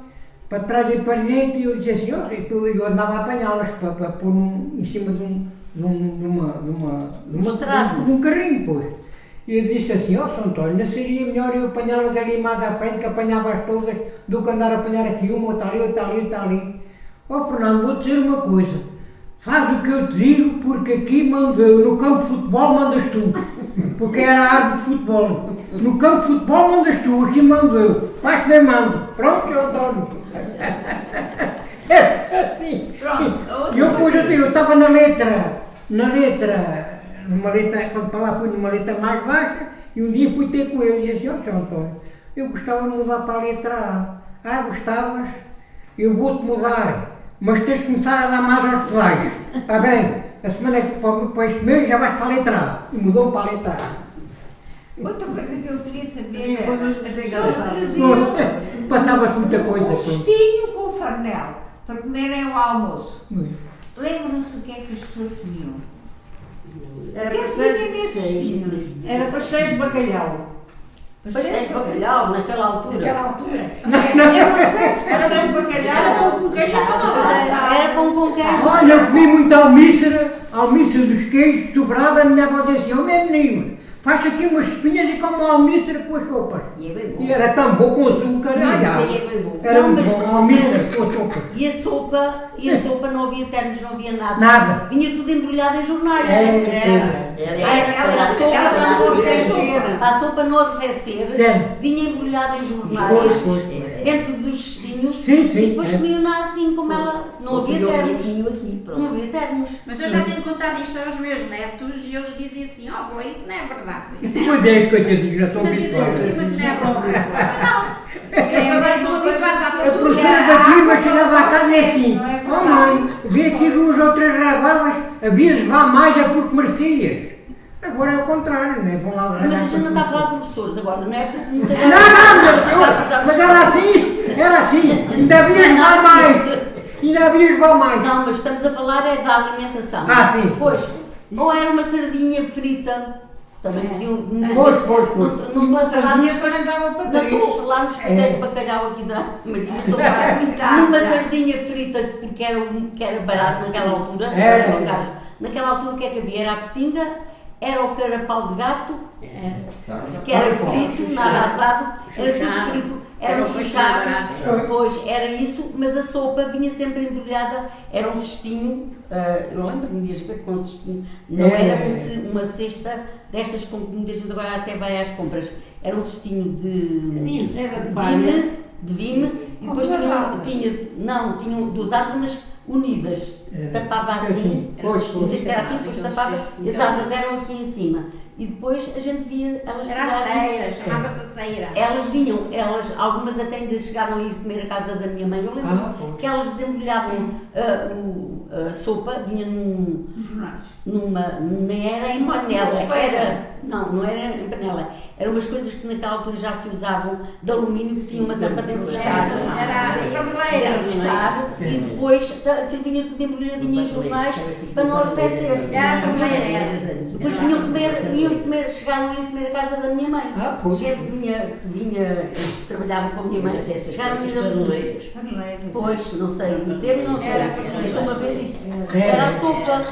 para trás e para dentro, e eu disse assim: eu andava a apanhá-las para pôr em cima de um carrinho, pois. E ele disse assim: ó Sr. António, não seria melhor eu apanhá-las ali mais à frente, que apanhava-as todas, do que andar a apanhar aqui uma, outra ali, outra ali, outra ali. Ó Fernando, vou dizer uma coisa, faz o que eu te digo, porque aqui mando eu, no campo de futebol mandas tu, porque era a árvore de futebol. No campo de futebol mandas tu, aqui mando eu, faz bem mando. Pronto, eu António. Assim. E eu estava numa letra, quando para lá fui numa letra mais baixa, e um dia fui ter com ele e disse assim: ó Sr. António, eu gostava de mudar para a letra A. Ah, gostavas? Eu vou-te mudar, mas tens de começar a dar mais aos colegas. Está bem? A semana para este mês já vais para a letra A. E mudou para a letra A. Outra coisa que eu queria saber é, coisas engraçadas. Passava-se muita coisa. Um cestinho com farnel para comerem o almoço. Lembram-se o que é que as pessoas comiam? Era pastéis de bacalhau. Pastéis de bacalhau, naquela altura. Era pastéis de bacalhau. Era pão com queijo. Olha, eu comi muito almíssera dos queijos, sobrava, a minha avó dizia assim: ó menino, faz aqui umas espinhas e come uma almíssera com as sopas. E era tão bom com açúcar. Era muito bom, almíssera com açúcar. E a sopa não havia termos, não havia nada. Nada. Vinha tudo embrulhado em jornais. A sopa no arrefecer vinha embrulhada em jornais, dentro dos cestinhos, sim, e depois comiam-na assim como ela. Não havia termos. Não havia termos. éramos. Mas eu já tenho contado isto aos meus netos e eles dizem assim, ó, oh, isso não é verdade. Pois é, coitadinhos, já estão Ainda dizem por habituados. cima que não é verdade. Não, eles agora estão habituados à A fartura. professora da turma chegava à casa e assim, Não é ó verdade. mãe, vi aqui 2 ou 3 rababas, havias vá mais é porque merecias. Agora é o contrário, não é? Vão lá Mas a gente não está a falar de professores agora, não é? Porque muita gente. Não, mas era assim, ainda havias vá mais, ainda havias vá mais. Não, mas estamos a falar é da alimentação. Ah, sim. Pois, ou era uma sardinha frita, também podiam. muitas Pois, vezes- pois, pois. Não estou a falar Sardinha nos também dava para Não estou a 3. falar nos pastéis de bacalhau aqui da Maria, estou a falar numa sardinha frita porque era barato naquela altura, Era. são caros. Naquela altura o que é que havia? Era a petinga, era o carapau de gato, que era frito, nada assado, era tudo frito, era um chuchado, pois era isso, mas a sopa vinha sempre embrulhada, era um cestinho, eu lembro-me de ver com um cestinho, não era uma cesta destas como muita gente agora até vai às compras, era um cestinho de Era de vime, e depois Com duas tinham, asas. tinham 2 asas, mas unidas, tapava assim, não sei se era assim, depois tapava, e as asas eram aqui em cima, e depois a gente via elas Era a chegarem. ceira, chamava-se a ceira. Elas vinham, algumas até ainda chegaram a ir comer à casa da minha mãe. Eu lembro que elas desembrulhavam a sopa, vinha nem era em panela, não era em panela, eram umas coisas que naquela altura já se usavam de alumínio que tinham uma tampa de enroscar. Era De frangeleira. enroscar, e depois aquilo vinha tudo embrulhadinho em jornais para não arrefecer. Era a frangeleira. Depois iam comer, chegaram a ir comer a casa da minha mãe. Gente que vinha, que trabalhava com a minha mãe, chegaram a ir Pois, não sei, não sei, mas estou a ver isso. Era a sopa.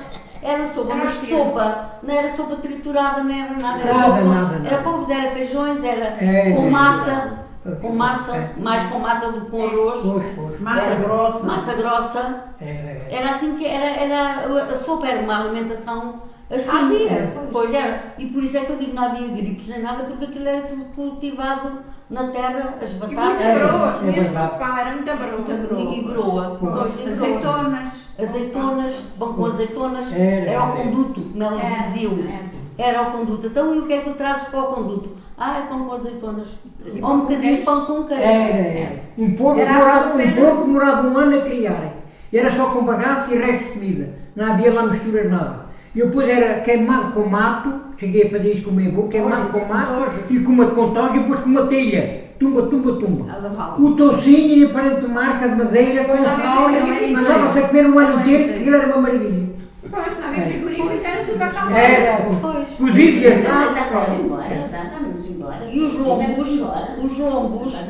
Era sopa, mas que sopa? Não era sopa triturada, não era nada. Nada. Era couves, era feijões, era com massa, mais com massa do que com arroz. Massa grossa. Massa grossa. Era assim que a sopa era uma alimentação assim. Pois era. E por isso é que eu digo não havia gripes nem nada, porque aquilo era tudo cultivado na terra, as E batatas. muita broa, é mesmo verdade. pá, era muita broa. E broa. Pois, azeitonas, pão com azeitonas, era o conduto, como elas diziam. Era o conduto. Então, e o que é que tu trazes para o conduto? É pão com azeitonas. Ou um bocadinho de pão com queijo. Um porco demorava 1 ano a criarem. Era só com bagaço e resto de comida. Não havia lá misturas nada. E depois era queimado com mato, cheguei a fazer isso com o meu avô, queimado com mato e com uma contorga e depois com uma telha. Tumba. O toucinho e a parente de marca de madeira com sal, mandava-se a comer um ano inteiro, que aquilo era uma maravilha. Pois, não havia frigoríficos, era tudo a calma. Era cozido e assado. E os lombos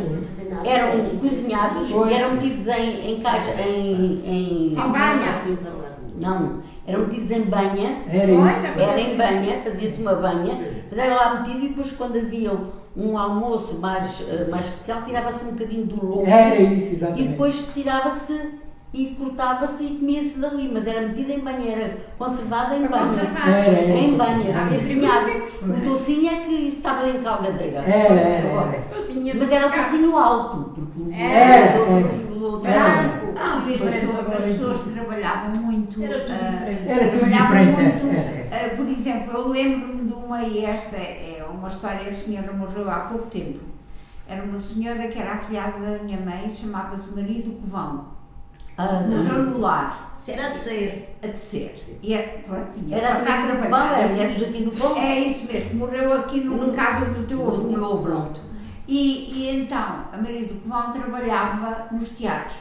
eram cozinhados e eram metidos em caixa, em banha. Não, eram metidos em banha. Era Era em banha, fazia-se uma banha, depois era lá metido e depois quando havia um almoço mais especial, tirava-se um bocadinho do lombo. Era isso, exatamente. E depois tirava-se e cortava-se e comia-se dali, mas era metido em banha, era conservado em banha. Em banha, cozinhado. O toucinho é que isso estava em salgadeira. Mas era toucinho alto, porque branco. As pessoas trabalhavam muito. Era tudo trabalhavam diferente. muito. Por exemplo, eu lembro-me de uma, e esta é uma história, a senhora morreu há pouco tempo. Era uma senhora que era afilhada da minha mãe, chamava-se Maria do Covão. Morreu no lar. Era a tecer. E pronto, tinha era para cá do Covão, trabalhar. era mulher do Joaquim do Covão. É isso mesmo, morreu aqui no caso do teu avô. Do meu avô. Pronto. E então, a Maria do Covão trabalhava nos teatros.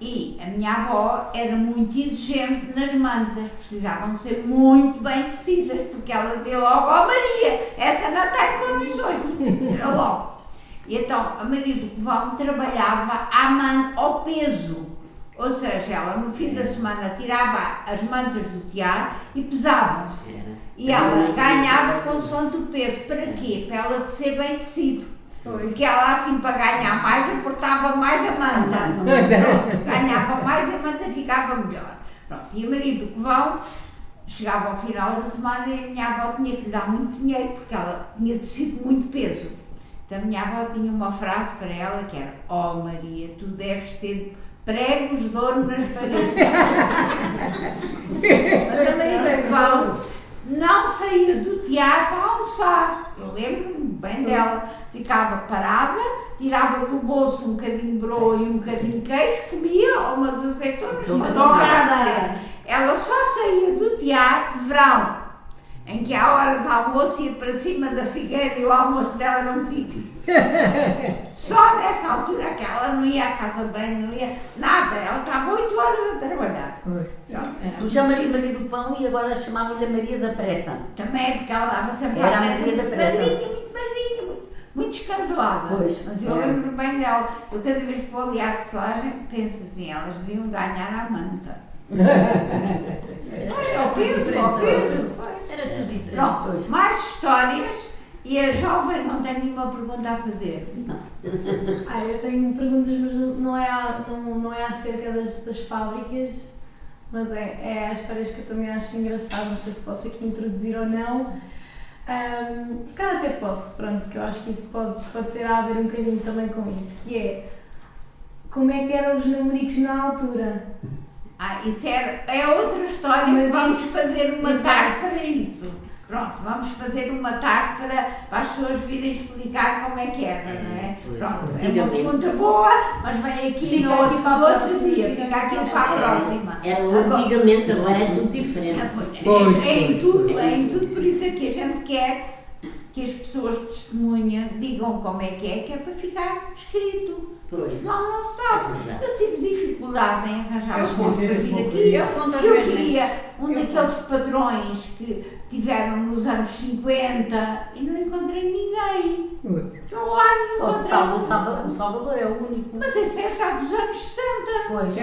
E a minha avó era muito exigente nas mantas, precisavam de ser muito bem tecidas, porque ela dizia logo, Maria, essa não tem condições. Era logo. E então, a Maria do Covão trabalhava ao peso. Ou seja, ela no fim da semana tirava as mantas do tear e pesavam-se. E ela ganhava consoante o peso. Para quê? Para ela tecer bem tecido. Porque ela assim para ganhar mais apertava mais a manta. Pronto, ganhava mais a manta, ficava melhor. Pronto, e a Maria do Covão chegava ao final da semana e a minha avó tinha que lhe dar muito dinheiro porque ela tinha tecido muito peso. Então a minha avó tinha uma frase para ela que era: Maria, tu deves ter pregos de ouro nas paredes. saía do teatro para almoçar. Eu lembro-me bem dela. Ficava parada, tirava do bolso um bocadinho de broa e um bocadinho de queijo, comia umas azeitonas, uma Tocada. Ela só saía do teatro de verão, em que à hora do almoço ia para cima da figueira e o almoço dela era um figo. Só nessa altura que ela não ia à casa bem, não ia nada, ela estava 8 horas a trabalhar. Tu chamas-lhe Maria do Pão e agora chamava-lhe a Maria da Pressa. Também, porque ela dava sempre Era a pressa, Maria da Pressa. magrinha, muito descancelada. Pois, Mas eu lembro bem dela. Eu cada vez que vou ali à tecelagem, penso assim, elas deviam ganhar a manta. Ao peso. Era tudo diferente. Pronto, mais histórias e a jovem não tem nenhuma pergunta a fazer. Eu tenho perguntas, mas não é acerca das fábricas, mas é as histórias que eu também acho engraçado, não sei se posso aqui introduzir ou não. Se calhar até posso, pronto, que eu acho que isso pode ter a ver um bocadinho também com isso, que é como é que eram os namoricos na altura. Isso é outra história, mas vamos fazer uma tarde para isso. Pronto, vamos fazer uma tarde para as pessoas virem explicar como é que era, não é? Pronto, é uma pergunta boa, mas vem aqui no outro dia, fica aqui para a próxima. Era antigamente, agora é tudo diferente. Em tudo, por isso é que a gente quer que as pessoas de testemunha digam como é que é para ficar escrito. Senão não se sabe. Eu tive dificuldade em arranjar pessoas para vir aqui. Eu queria um daqueles padrões que tiveram nos anos 50 e não encontrei ninguém. Só o Salvador é o único. Mas esse é já dos anos 60. Pois.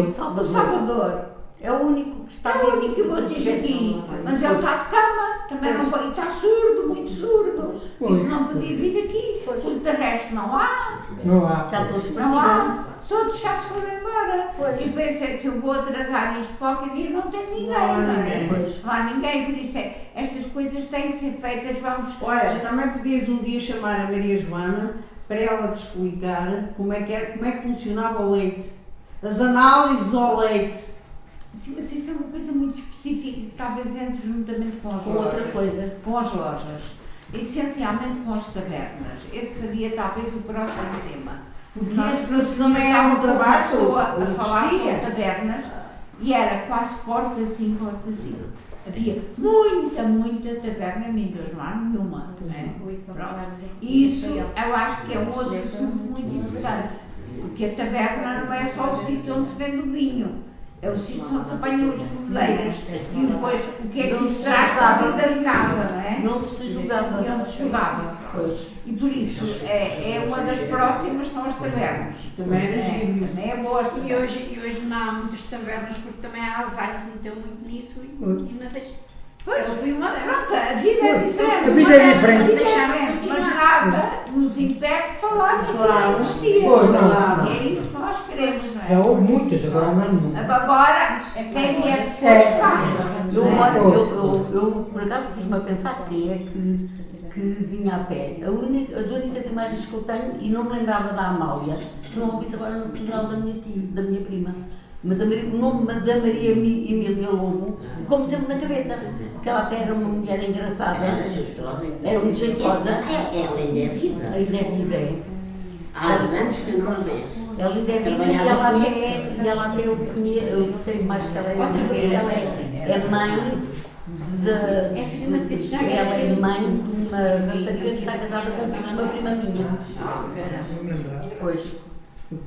O Salvador. É o único que está aqui. É o único que eu vou ter aqui. Mas ele está de cama. Também não pode. E está surdo, muito surdo. Isso não podia vir aqui. Porque de resto não há. Já todos Não há. Todos já se foram embora. E pensei, se eu vou atrasar isto qualquer dia, não tem ninguém. Não há ninguém. Por isso estas coisas têm que ser feitas. Vamos. Olha, também podias um dia chamar a Maria Joana para ela te explicar como é que funcionava o leite. As análises ao leite. Sim, mas isso é uma coisa muito específica que talvez entre juntamente com as lojas. Outra coisa. Com as lojas. Essencialmente com as tabernas. Esse seria talvez o próximo tema. Porque esse também é um trabalho. Pessoa a falar sobre tabernas e era quase porta assim. Havia muita taberna em Mindôs, não há nenhuma. E isso eu acho que é um outro assunto muito importante. Porque a taberna não é só o sítio onde se vende o vinho. É o sítio onde se apanham as cobeleiras e depois o que é que isso traz para a vida de casa, não é? E onde se jogava. E onde se jogava. E por isso, é uma das próximas são as tabernas. Também é boa. E hoje não há muitas tabernas porque também a Alzheimer se meteu muito nisso e ainda deixa. Eu fui uma delas. Pronto, a vida é diferente. A vida é diferente. Mas nada nos impede de falar que não existia. É isso que nós queremos, não é? Houve muitas, agora não há nenhuma. Agora, quem vier depois que faça. Eu por acaso pus-me a pensar quem é que vinha a pé. As únicas imagens que eu tenho, e não me lembrava da Amália, se não ouvisse agora no funeral da minha prima. Mas o nome da Maria Emília Lobo ficou-me sempre na cabeça, porque ela até era uma mulher engraçada, era muito jeitosa. Ela ainda é viva. Ainda é viva. Há anos que não a vejo. Ela ainda é viva e ela até eu sei mais que ela é viva, ela é mãe de. É filha de Pedro Jair. Ela é mãe de uma rapariga que está casada com uma prima minha. Pois.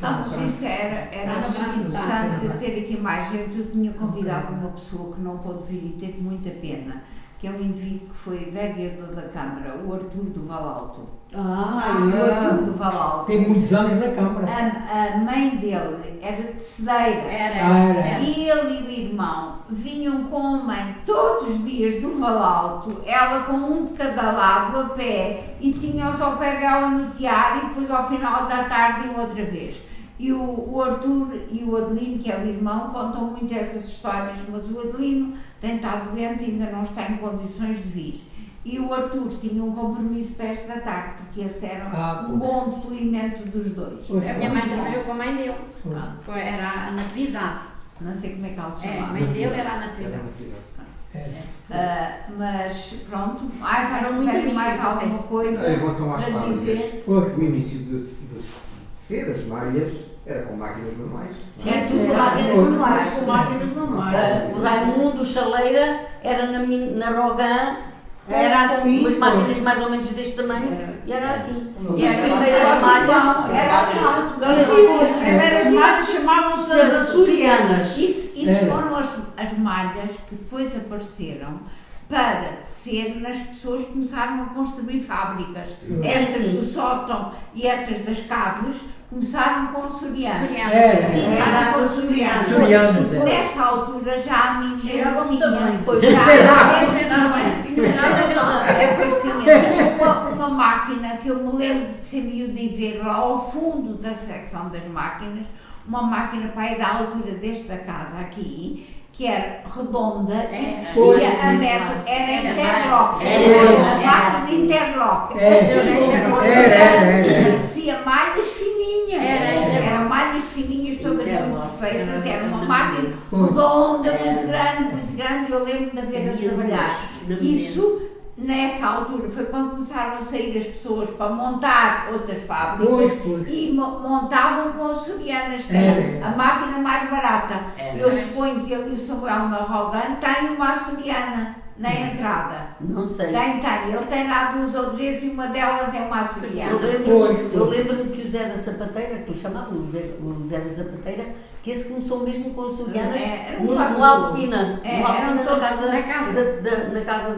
Mas isso era muito interessante ter aqui mais gente. Eu tinha convidado uma pessoa que não pôde vir e teve muita pena, que é um indivíduo que foi vereador da Câmara, o Artur do Valalto. O Artur do Valalto. Tem muitos anos na Câmara. A mãe dele era tecedeira. Era. E ele e o irmão vinham com a mãe todos os dias do Valalto, ela com um de cada lado a pé, e tinham-os ao pé dela no tear e depois ao final da tarde iam outra vez. E o Artur e o Adelino, que é o irmão, contam muito essas histórias, mas o Adelino tem estado doente e ainda não está em condições de vir. E o Artur tinha um compromisso para esta tarde, porque esse era um bom depoimento dos dois. A minha mãe trabalhou com a mãe dele. Era a Natividade. Não sei como é que ela se chamava. A mãe dele era a Natividade. Mas pronto, mais Eram acho muito que mais amigos alguma coisa Em relação às para fábricas, dizer. o início de ser as malhas era com máquinas manuais. É tudo com máquinas manuais. Com máquinas manuais. O Raimundo, o Chaleira, era na Rogan, Era assim. umas máquinas mais ou menos deste tamanho, e era assim. E as Era primeiras malhas. Era assim. As primeiras malhas chamavam-se as açorianas. Isso foram as malhas que depois apareceram para tecer nas pessoas que começaram a construir fábricas. Essas do sótão e essas das caves começaram com açorianas. Começaram com açorianas. Açorianas, é. Nessa altura já a minha tinha. Pois Tinha uma máquina que eu me lembro de ser miúda e ver lá ao fundo da secção das máquinas, uma máquina para ir da altura desta casa aqui, que era redonda e descia a metro, era interlock, a máquina de interlock, descia malhas fininhas, eram malhas fininhas todas muito perfeitas, era uma máquina redonda, muito grande, eu lembro de haver a trabalhar. Isso, nessa altura, foi quando começaram a sair as pessoas para montar outras fábricas e montavam com açorianas, a máquina mais barata. Eu suponho que ele e o Samuel na Rogan têm uma açoriana na entrada. Não sei. Ele tem lá 2 ou 3 e uma delas é uma açoriana. Eu lembro-me que o Zé da Sapateira, que lhe chamavam o Zé da Sapateira, que esse começou mesmo com açorianas no Alpina. Eram todos na casa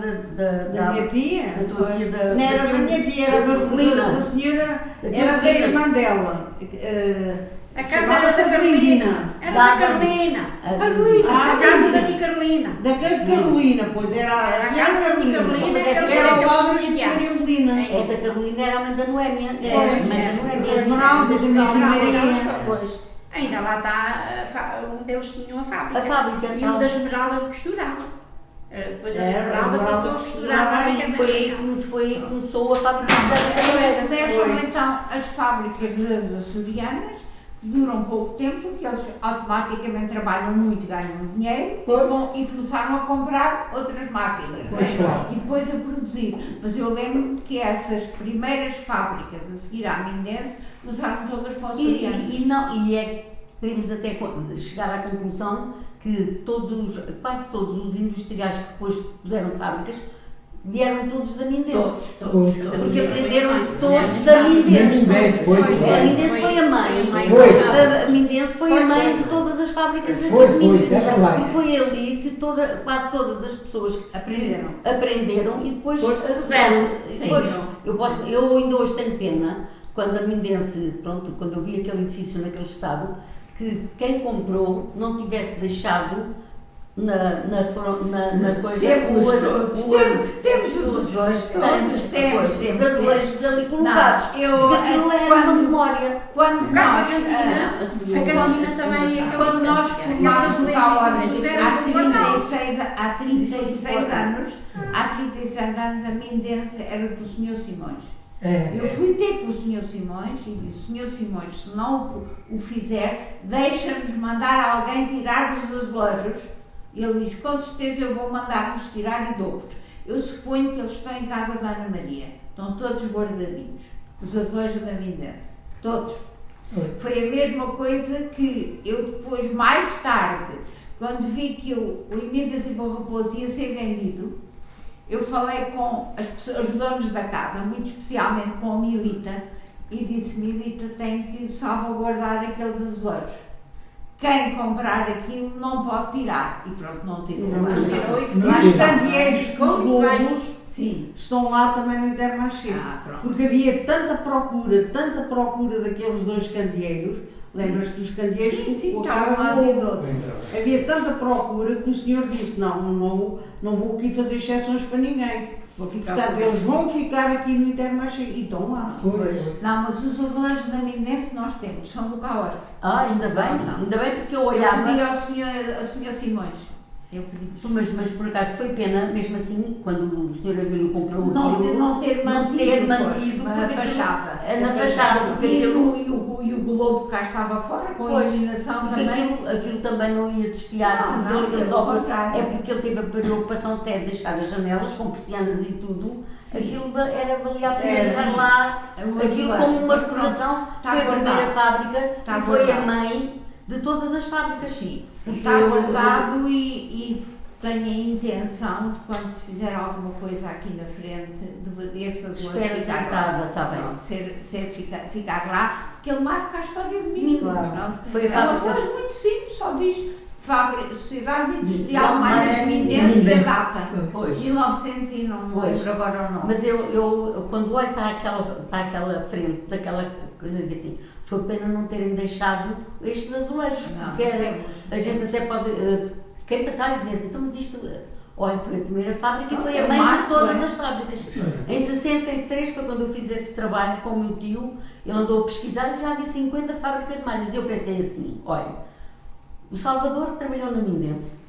Da minha tia? Da tua tia da... Não era da minha tia, era da senhora, era da irmã dela. A casa era da Carolina. Era da Carolina. A casa da tia Carolina. Da Carolina, pois era a senhora Carolina. Era ao lado da tia Carolina. Essa Carolina era a mãe da Noémia. As Esmeraldas, a minha Maria. Pois. Ainda lá está, um deles tinha uma fábrica. A fábrica, e uma das Esmeraldas costurava. Depois a Esmeralda passou a costurar. Foi aí que começou a fábrica de Zé da Sapateira. Começam então as fábricas das açorianas, que duram pouco tempo, porque eles automaticamente trabalham muito, ganham dinheiro e começaram a comprar outras máquinas e depois a produzir. Mas eu lembro que essas primeiras fábricas a seguir à Mindense começaram todas com açorianas. Podemos até chegar à conclusão que quase todos os industriais que depois puseram fábricas vieram todos da Mindense. Todos. Porque aprenderam todos da Mindense. A Mindense foi a mãe. A Mindense foi a mãe de todas as fábricas da Mindense. Porque foi ali que quase todas as pessoas aprenderam e depois puseram. Eu ainda hoje tenho pena, quando a Mindense, quando eu vi aquele edifício naquele estado, que quem comprou não tivesse deixado na coisa. Temos os azulejos ali colocados. Porque aquilo era uma memória. Quando a cantina também, quando nós formámos o há 36 anos, a Mindense era do Sr. Simões. Eu fui ter com o Sr. Simões e disse: Sr. Simões, se não o fizer, deixa-nos mandar alguém tirar os azulejos. Ele diz: com certeza eu vou mandar-nos tirar e dou-vos. Eu suponho que eles estão em casa da Ana Maria, estão todos guardadinhos, os azulejos da Mindense, todos. Foi a mesma coisa que eu depois, mais tarde, quando vi que o Emendas e Bom Raposo ia ser vendido, eu falei com os donos da casa, muito especialmente com a Milita, e disse: Milita, tem que salvaguardar aqueles azulejos. Quem comprar aquilo não pode tirar. E pronto, não tirou. Os candeeiros com os lobos estão lá também no Intermarché. Porque havia tanta procura daqueles 2 candeeiros. Lembras-te dos candeeiros que havia tanta procura que o senhor disse: não vou aqui fazer exceções para ninguém. Portanto, eles vão ficar aqui no Intermarché e estão lá. Não, mas os azulejos da Mindense nós temos, são do Caor. Ainda bem porque eu olhava. Eu pedi ao senhor Simões. Mas por acaso foi pena, mesmo assim, quando o Sr. Avilho comprou não ter mantido na fachada. Porque o e o globo cá estava fora, com a Pois, iluminação porque também. aquilo também não ia desfiar, Não, porque pelo contrário. é porque ele teve a preocupação até de deixar as janelas com persianas e tudo. Sim. Aquilo era avaliado É, deixar sim. lá Uma aquilo azulejo. como uma recordação. Está Foi a primeira guardado. fábrica Está e foi a guardado. mãe de todas as fábricas. Sim, Porque está eu- guardado e tenho a intenção de quando se fizer alguma coisa aqui na frente, de esse azul Espera sentada, está bem. Pronto, ficar lá, porque ele marca a história de mim. Claro. Pronto. Foi a É uma fábrica. coisa muito simples, só diz Sociedade Industrial Industrial Malhas Mindense e a data. Pois. 1900 e não me Pois. lembro agora o nome. Mas eu quando olho para aquela frente daquela coisa, digo assim, foi pena não terem deixado estes azulejos. Não, Porque era- temos. a gente até pode, quem passar e dizer assim, então mas isto, olha, foi a primeira fábrica e Pronto, foi é a um mãe marco, de todas é? as fábricas. Em 63 foi quando eu fiz esse trabalho com o meu tio, ele andou a pesquisar e já havia 50 fábricas de malhas. E eu pensei assim, olha, o Salvador trabalhou na Mindense.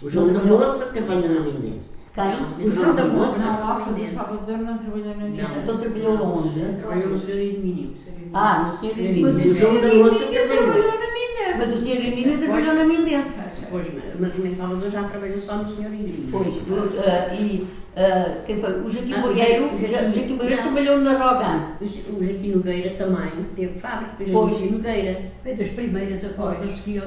O João da Moça trabalhou na Mindense. Quem? O João da Moça. Não, lá foi do Mindense. Salvador, não trabalhou na minha. Então trabalhou onde? Trabalhou no Senhor Irmínio. Ah, no Sr. Irmínio. Mas O o João senhor da Moça Irmínio trabalhou. trabalhou na minha. Mas o Sr. Irmínio trabalhou na Mindense. Pois, mas em Salvador já trabalhou só no Senhor Irmínio. Pois, quem foi? O Joaquim Ah, Boieiro, o Joaquim Boieiro não. trabalhou na Rogan. O Joaquim Nogueira também teve fábrica. O Pois. Joaquim Nogueira. Foi das primeiras após a seguir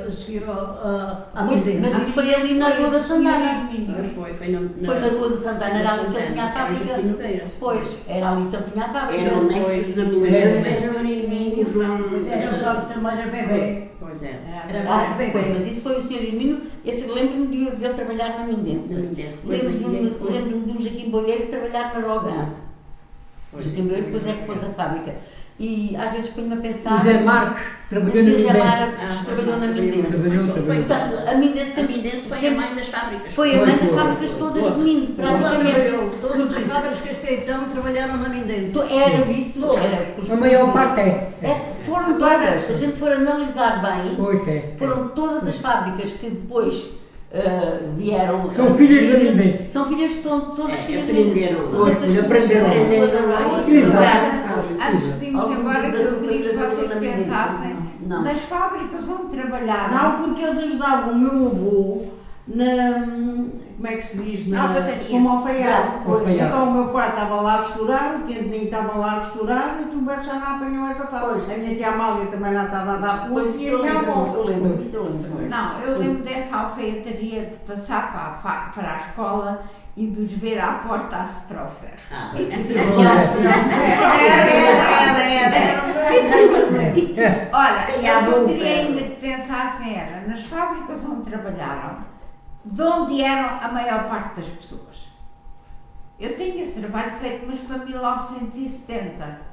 à Mas Mindense. isso foi ali na Rua da Santana. Foi na Foi na Rua da Santana, era ali que ele tinha a Era o Joaquim fábrica. Nogueira. Pois, era ali que ele tinha a fábrica. Eram mestres na Mindense. O João. Era só de trabalhar bebê. Pois é. Pois, mas isso foi o Sr. Irmínio, lembro-me de ele trabalhar na Mindense. Na Mindense. Lembro-me do Joaquim Boieiro trabalhar na Rogan. O Joaquim Boieiro depois é que pôs a fábrica. E às vezes põe-me a pensar... O Zé Marcos trabalhou na Zé Mindense. Marcos trabalhou na Mindense. Trabalhou. Portanto, a Mindense A Mindense foi a mãe das fábricas. foi a mãe das fábricas todas de mim, praticamente. Todas as fábricas que então trabalharam na Mindense. Era isso, era. A maior parte é. Foram todas, se a gente for analisar bem, Pois é. foram todas as fábricas que depois vieram. São a filhas seguir. da Mindense. São filhas, todas filhas da Aprenderam. Mindense. Não sei se as Aprenderam. Antes de irmos Algum embora, que eu queria que trabalhou vocês na Mindense. pensassem Não. nas fábricas onde trabalharam. Não, porque eles ajudavam o meu avô na. Como é que se diz? Na alfaiataria. Como alfaiate. Alfaiate. Então o meu pai estava lá a costurar, o tio de mim estava lá a costurar e o Humberto já não apanhou essa fábrica. Pois. A minha tia Amália também lá estava a dar Pois, curso e isso a minha eu avó. lembro, eu lembro, isso eu lembro. Não, eu lembro dessa alfaiataria de passar para a escola e de os ver à porta a Sprofer. Isso Era. Olha, o que eu Ganhavam queria ferro. ainda que pensassem era nas fábricas onde trabalharam, de onde eram a maior parte das pessoas. Eu tenho esse trabalho feito, mas para 1970.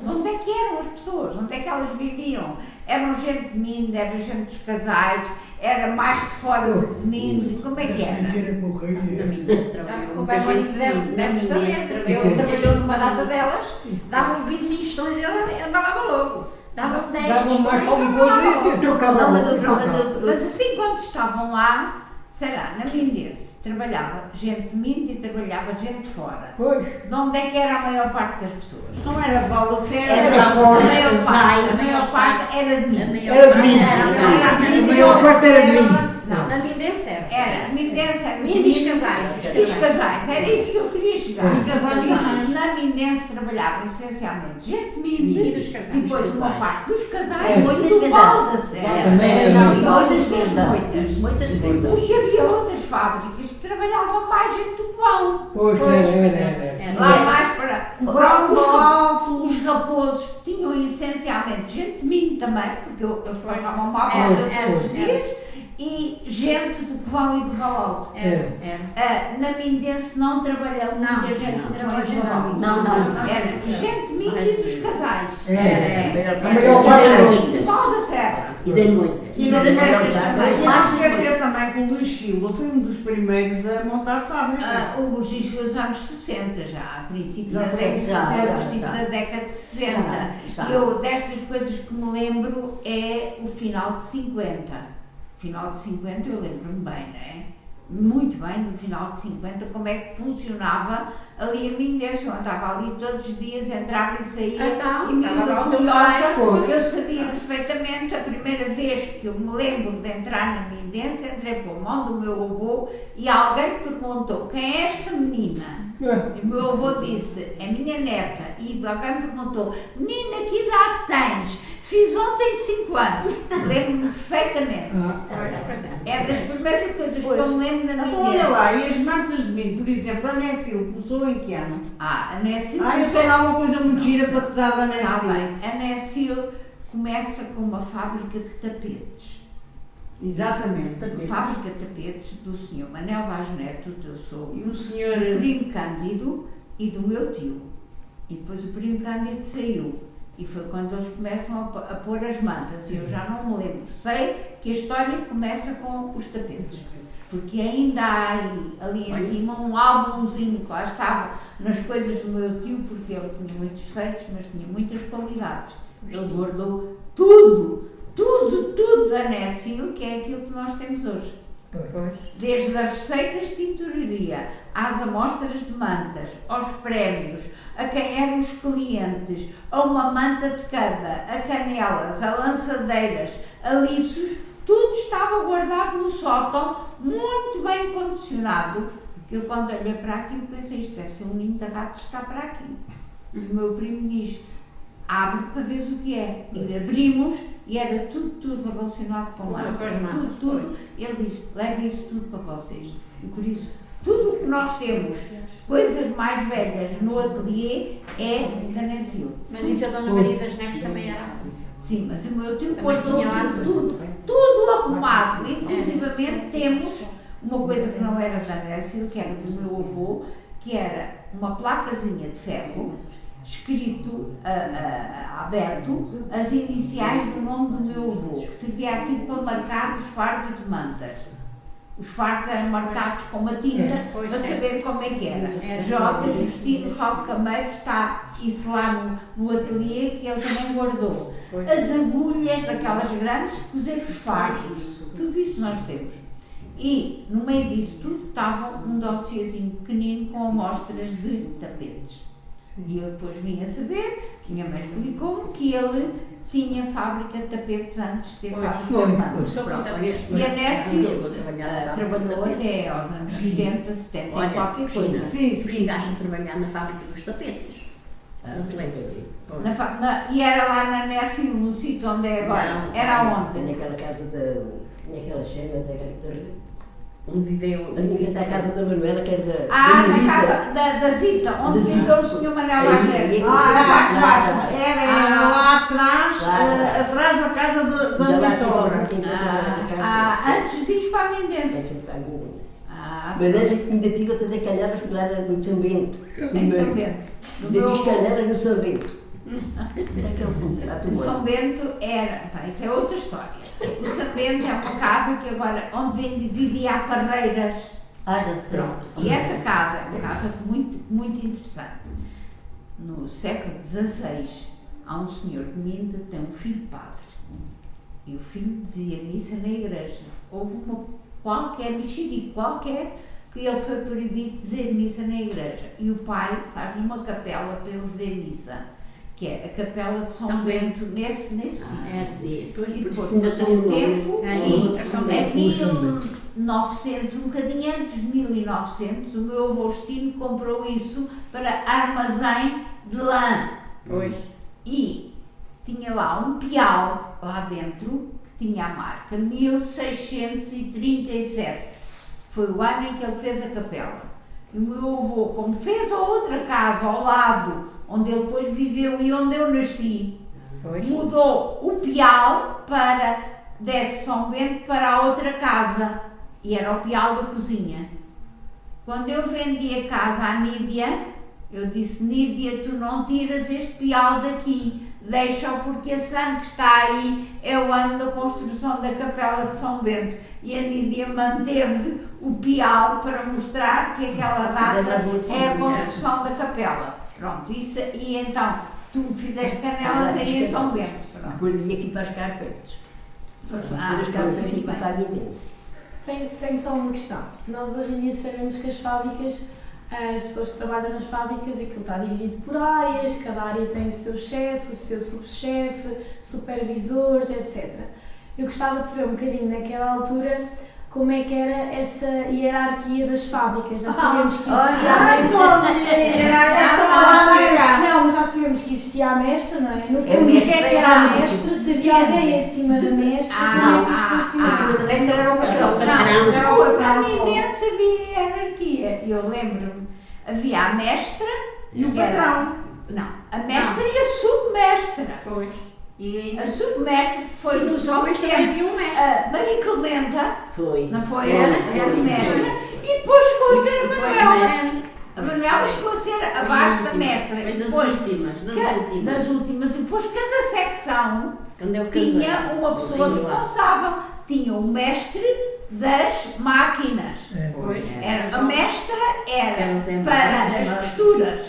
Onde é que eram as pessoas? Onde é que elas viviam? Eram gente de Minde, era gente dos casais, era mais de fora do que de Minde, como é que era? Na Mindense trabalhou. O pai deve saber, eu trabalhou numa data delas, davam 25 questões e ele andava logo. Davam 10 Davam mais qualquer coisa e trocavam. Não, mas Mas assim, quando estavam lá, sei lá, na Mindense, trabalhava gente de Minde e trabalhava gente de fora. Pois. De onde é que era a maior parte das pessoas? Não era de Balacera, Era era a maior parte era de Minde. Era de mim. A maior parte era de mim. Na Mindense era. Era, a Mindense era de Minde e os casais. E os casais, era isso que eu queria chegar. E casais. Na Mindense trabalhavam essencialmente gente de Minde E dos casais. e depois uma parte dos casais É, e muitas do vendas. Val da Serra. Também Não, era. e muitas vendas. Muitas. Muitas vendas. Porque havia outras fábricas que trabalhavam mais gente do que vão. Pois, era. Lá mais para Vão do alto. os raposos tinham essencialmente gente de mim também, porque eles passavam mal todos os dias, e gente do Covão e do Val Alto. Na Mindense não trabalhou muita gente do Covão e do Val Alto. Não. Era gente de mim e dos casais. A maior parte era. Do Val da Serra. E dei muitas. E não Mas mais esquecer também que o Luís Silva foi um dos primeiros a montar fábrica. O Luís foi os anos 60 já, a princípio da Já, década de já, 60, já, a princípio já. da década de 60. Já. Eu, destas coisas que me lembro, é o final de 50. Final de 50 eu lembro-me bem, não é? muito bem, no final de 50, como é que funcionava ali a Mindência. Eu andava ali todos os dias, entrava e saía, Então, e me estava lá o teu curiosa, eu sabia perfeitamente, a primeira vez que eu me lembro de entrar na Mindência, entrei pela mão do meu avô e alguém perguntou: quem é esta menina? E o meu avô disse: é minha neta. E alguém perguntou: menina, que idade tens? Fiz ontem 5 anos. Lembro-me perfeitamente. É das primeiras coisas que eu me lembro na minha Então olha vida. lá, e as mantas de vinho, por exemplo, a Nessil começou em que ano? A Nessil. Eu sei lá uma coisa muito gira para te dar da Nessil. Está bem. A Nessil começa com uma fábrica de tapetes. Exatamente, tapetes. Fábrica de tapetes do Sr. Manel Vaz Neto, do sou E o senhor... primo Cândido e do meu tio. E depois o primo Cândido saiu. E foi quando eles começam a pôr as mantas. E eu já não me lembro. Sei que a história começa com os tapetes. Porque ainda há ali em cima um álbumzinho que lá estava nas coisas do meu tio, porque ele tinha muitos defeitos, mas tinha muitas qualidades. Ele guardou tudo da Nessil, que é aquilo que nós temos hoje. Desde as receitas de tinturaria, às amostras de mantas, aos prémios, a quem eram os clientes, a uma manta de cada, a canelas, a lançadeiras, a liços, tudo estava guardado no sótão, muito bem condicionado, que eu quando olhei para aquilo pensei: isto deve ser um ninho de ratos que está para aqui. E o meu primo diz: abre para ver o que é. E abrimos e era tudo relacionado com mantas, tudo. Ele diz: leve isso tudo para vocês. E por isso, tudo o que nós temos, coisas mais velhas no ateliê, é da Nessil. Mas isso a Dona Maria das Neves também era assim. Sim, mas o meu tio Também guardou tinha lá tudo arrumado. Inclusivamente temos uma coisa que não era da Nessil, que era do meu avô, que era uma placazinha de ferro, escrito, aberto, as iniciais do nome do meu avô, que servia aqui para marcar os fardos de mantas. Os fardos eram marcados com uma tinta para saber como é que era. J. Justino Raul Cameiro está isso lá no ateliê, que ele também guardou. As agulhas, daquelas grandes, de cozer os fardos, tudo isso nós temos. E no meio disso tudo estava um dossiêzinho pequenino com amostras de tapetes. E eu depois vim a saber, que minha mãe explicou-me, que ele tinha fábrica de tapetes antes de ter fábrica de mantas. E a Nessil trabalhou até aos anos 70, 70 e qualquer coisa. Chegaste a trabalhar na fábrica dos tapetes. E era lá na Nessil, no sítio onde é agora? Era onde? Naquela casa da... Como é que ela chama? Onde viveu... Ali está a casa da Manuela, que é da... Na casa da Zita, onde viveu o Sr. Manel Vaz Neto. Era lá atrás, atrás da casa da minha sogra. Antes de ir para a Mendense. Mas antes ainda tive a fazer calhadas lá no São Bento. Em São Bento. Ainda fiz calhadas no São Bento. O São Bento era, isso é outra história. O São Bento é uma casa que agora, onde vivia a Parreiras. Já sei. E essa casa é uma casa muito, muito interessante. No século XVI, há um senhor de Minda que tem um filho padre. E o filho dizia missa na igreja. Houve uma qualquer mexerico, que ele foi proibido de dizer missa na igreja. E o pai faz-lhe uma capela para ele dizer missa, que é a Capela de São Bento, nesse sítio. E depois passou um tempo, e em 1900, um bocadinho antes de 1900, o meu avô Justino comprou isso para armazém de lã. E tinha lá um pial lá dentro, que tinha a marca 1637. Foi o ano em que ele fez a capela. E o meu avô, como fez a outra casa ao lado, onde ele depois viveu e onde eu nasci, mudou o pial desse São Bento para a outra casa, e era o pial da cozinha. Quando eu vendi a casa à Nídia, eu disse: Nídia, tu não tiras este pial daqui, deixa-o, porque esse ano que está aí é o ano da construção da Capela de São Bento. E a Nídia manteve o pial para mostrar que aquela data é a construção da capela. Pronto, isso, e então tu fizeste canelas aí em São Bento. Depois ia aqui para as carpetes. As carpetes e para a Mindense. Tenho só uma questão. Nós hoje em dia sabemos que as fábricas, as pessoas que trabalham nas fábricas, aquilo está dividido por áreas, cada área tem o seu chefe, o seu subchefe, supervisores, etc. Eu gostava de saber um bocadinho naquela altura como é que era essa hierarquia das fábricas. Já sabemos que existia mas já sabemos que existia a mestra, não é? No fundo, o que é que era a mestra? Se havia alguém acima da mestra, como é que isso funcionava? A mestra era o patrão. Na Mindense havia hierarquia. Eu lembro-me, havia a mestra E o patrão. Não, a mestra e a submestra. Pois. E A submestra que foi nos homens também havia um mestre. a Maria Clementa, Foi. não foi? Era a mestra. E depois chegou a ser a Manuela. A Manuela chegou a ser abaixo da mestra. Foi das Depois, últimas. das últimas. E depois cada secção Quando eu casei. tinha uma pessoa responsável. Tinha o mestre das máquinas. Pois. A mestra era Era para as costuras,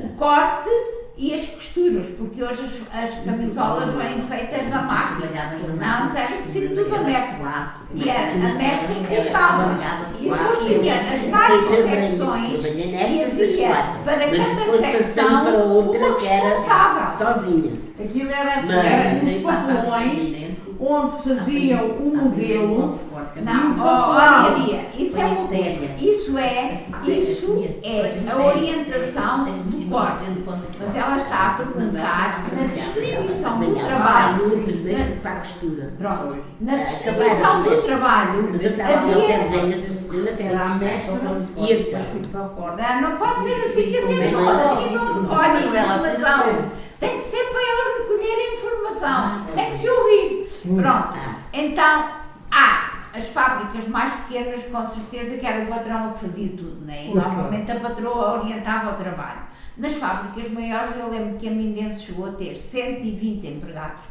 o corte e as costuras, porque hoje as camisolas vêm feitas na máquina. Não, era preciso tudo a metro. E era a mestra que cortava. E depois tinha as várias secções e havia para cada secção para outra uma que era responsável. sozinha. Aquilo era assim, era uns papelões onde faziam o modelo. Não, havia. Isso é uma coisa. Isso é a orientação do corte. Mas ela está a perguntar na distribuição do trabalho. Para a costura. Pronto. Na distribuição do trabalho Mas eu estava a ver havia. velhas, eu sei que era a mestra e então. Não pode ser assim, que assim não. Olha, informação. Tem que ser para elas recolherem informação. Tem que se ouvir. Pronto. Então, há as fábricas mais pequenas, com certeza que era o patrão que fazia tudo, né? E normalmente a patroa orientava o trabalho. Nas fábricas maiores, eu lembro que a Mindense chegou a ter 120 empregados.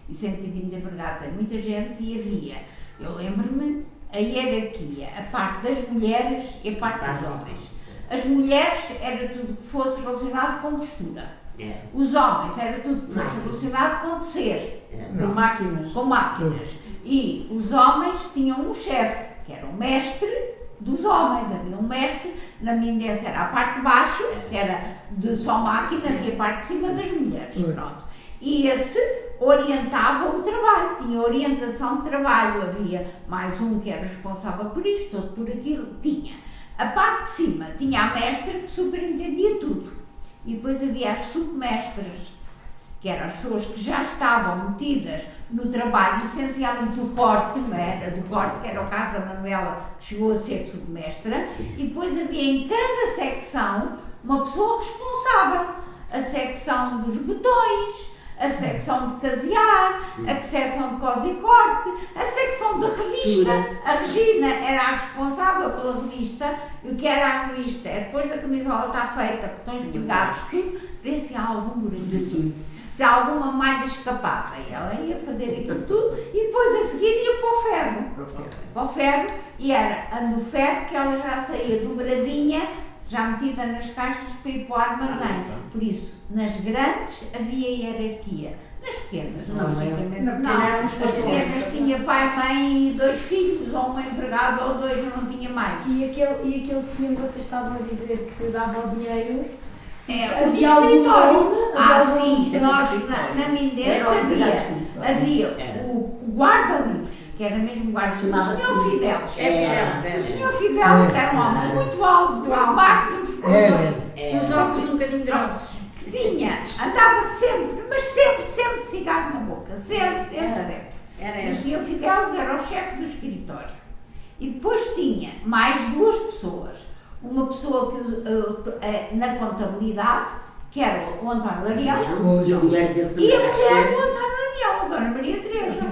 E 120 empregados é muita gente e havia, eu lembro-me, a hierarquia, a parte das mulheres e a parte dos homens. As mulheres era tudo que fosse relacionado com costura. Os homens era tudo que fosse relacionado com tecer. Com máquinas. E os homens tinham um chefe, que era o mestre dos homens. Havia um mestre, na Mindense era a parte de baixo, que era de só máquinas, e a parte de cima das mulheres. Pronto. E esse orientava o trabalho, tinha orientação de trabalho. Havia mais um que era responsável por isto, outro por aquilo. Tinha. A parte de cima tinha a mestra que superintendia tudo. E depois havia as submestras, que eram as pessoas que já estavam metidas no trabalho essencialmente do corte, não era? Do corte, que era o caso da Manuela, que chegou a ser submestra, e depois havia em cada secção uma pessoa responsável. A secção dos botões, a secção de casear, a secção de cose e corte, a secção de revista. A Regina era a responsável pela revista. E o que era a revista? É depois da camisola estar feita, botões pegados, tudo, ver se há algum buraquinho, se há alguma malha escapada. E ela ia fazer aquilo tudo e depois a seguir ia para o ferro. Para o ferro, e era no ferro que ela já saía dobradinha, já metida nas caixas para ir para o armazém. Por isso, nas grandes havia hierarquia. Nas pequenas, logicamente, não. As pequenas tinha pai, mãe e 2 filhos, ou um empregado, ou 2, não tinha mais. E aquele senhor que vocês estavam a dizer que dava o dinheiro, havia algum escritório? Sim, nós na Mindense havia o guarda-livros, que era mesmo guarda-livros, o Sr. Fidelis. O Sr. Fidelis era um homem muito alto, magno, Os óculos um bocadinho grossos. Andava sempre, mas sempre de cigarro na boca, sempre. O Sr. Fidelis era o chefe do escritório. E depois tinha mais 2 pessoas. Uma pessoa que na contabilidade, que era o António Larião, E a mulher dele também. e a mulher do António Larião, a Dona Maria Teresa.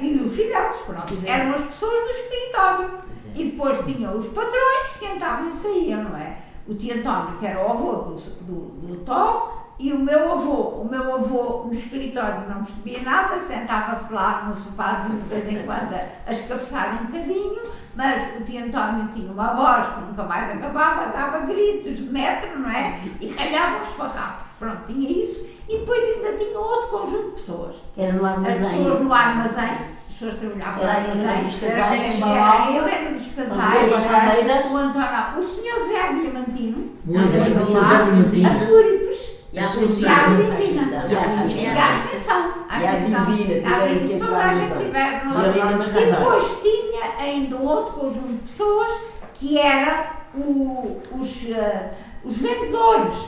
E o Fidelis, pronto. Eram as pessoas do escritório. E depois tinha os patrões que entravam e saíam, não é? O tio António, que era o avô do Tó, e o meu avô no escritório não percebia nada, sentava-se lá no sofazinho de vez em quando a escabeçar um bocadinho, mas o tio António tinha uma voz que nunca mais acabava, dava gritos de metro, não é? E ralhava os farrapos. Pronto, tinha isso. E depois ainda tinha outro conjunto de pessoas. Era no armazém. As pessoas no armazém, as pessoas trabalhavam Era a no Helena armazém. dos Casais. Era a Helena dos Casais, Almeida. o António, o Sr. Zé Diamantino, Diamantino. a Floripes, E a e a Assunção. Argentina, E a Assunção. e a Ascensão. A E a Ascensão. Divina, tiveram que Toda lá a no gente Zóio. tiver no Tiveram lá no E Zóio. depois tinha ainda outro conjunto de pessoas que era os vendedores.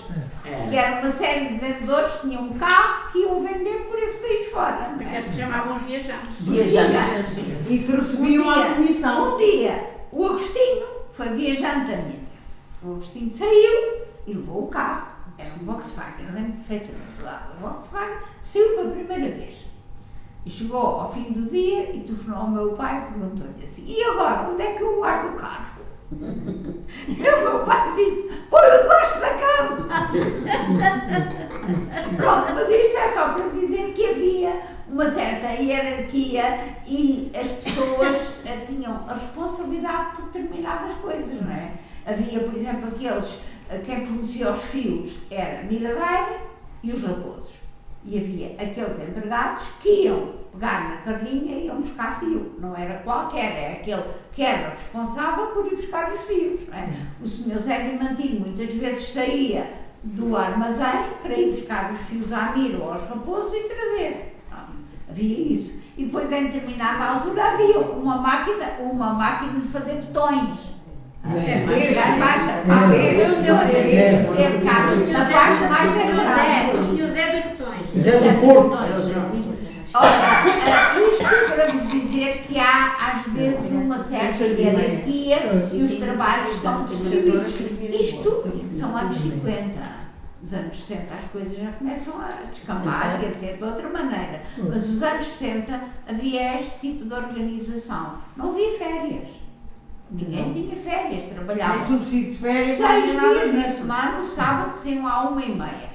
Que era uma série de vendedores que tinham um carro que iam vender por esse país fora. Não Porque é? se chamavam os viajantes. Viajantes. E que recebiam a comissão. Um dia, o Agostinho foi viajante da minha casa. O Agostinho saiu e levou o carro. Era um Volkswagen, eu lembro perfeitamente lá. O Volkswagen saiu pela primeira vez. E chegou ao fim do dia e telefonou ao meu pai e perguntou-lhe assim: e agora, onde é que eu guardo o carro? E o meu pai disse: põe-o debaixo da cama. Pronto, mas isto é só para dizer que havia uma certa hierarquia e as pessoas tinham a responsabilidade por determinadas coisas, não é? Havia, por exemplo, quem fornecia os fios era a miradeira e os raposos. E havia aqueles empregados que iam pegar na carrinha e iam buscar fio. Não era qualquer, é aquele que era responsável por ir buscar os fios. Não é? O Sr. Zé Diamantino muitas vezes saía do armazém para ir buscar os fios à mira ou aos raposos e trazer. Havia isso. E depois, em determinada altura, havia uma máquina de fazer botões. Já baixa, ter carros na parte mais O Sr. Zé dos Botões. Zé do Porto. Ora, isto para vos dizer que há às vezes uma certa hierarquia e os trabalhos são distribuídos. Isto são anos 50. Nos anos 60 as coisas já começam a descambar e a ser de outra maneira. Mas nos anos 60 havia este tipo de organização. Não havia férias. Ninguém tinha férias, trabalhava Nem subsídio de férias, 6 nem nada dias na disso. semana, o sábado saíam à 1h30.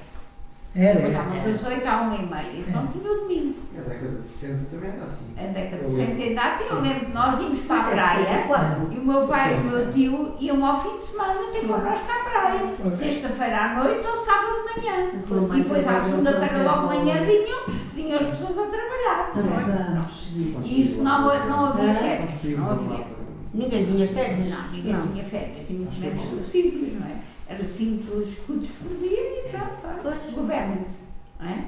Trabalhavam das 8 à 1h30, então tinha o domingo. A década de 60 também era assim. A década de 60 ainda assim, eu lembro que nós íamos para a praia e o meu pai e o meu tio iam ao fim de semana ter connosco à praia, sexta-feira à noite ou sábado de manhã. E depois à segunda-feira logo de manhã vinham as pessoas a trabalhar. E isso não havia férias, não havia. Ninguém tinha férias. Não, ninguém tinha férias e muito menos subsídios, não é? Era 5 escudos por dia e pronto, governa-se, não é?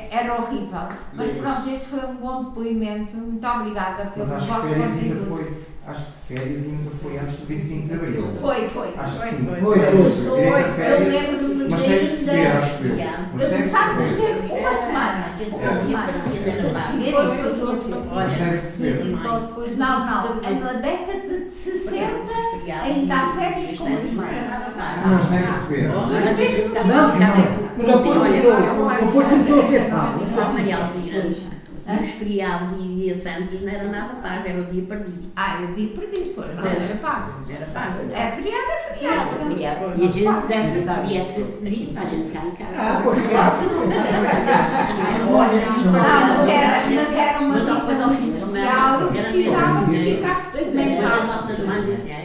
Era horrível. Mas pronto, este foi um bom depoimento. Muito obrigada pelo Mas vosso contributo. acho que férias ainda foi antes do 25 de Abril. Foi. Acho que sim. Eu Direito a férias, lembro-me mas de sem receber, ainda. acho eu. Mas sem Começámos a receber. ser uma semana. Mas sem receber. Só depois não, na década de 60 ainda há férias com uma semana. Mas sem receber. Mas depois começou a ter pago. Os feriados e dia santos não era nada pago, era o dia perdido. O dia perdido, pois, não era pago. Era pago. É feriado. E a gente serve que viesse esse dia para a gente ficar em casa. Pois claro. Mas era uma dica oficial e precisava que ficasse As documentado. nossas mães diziam,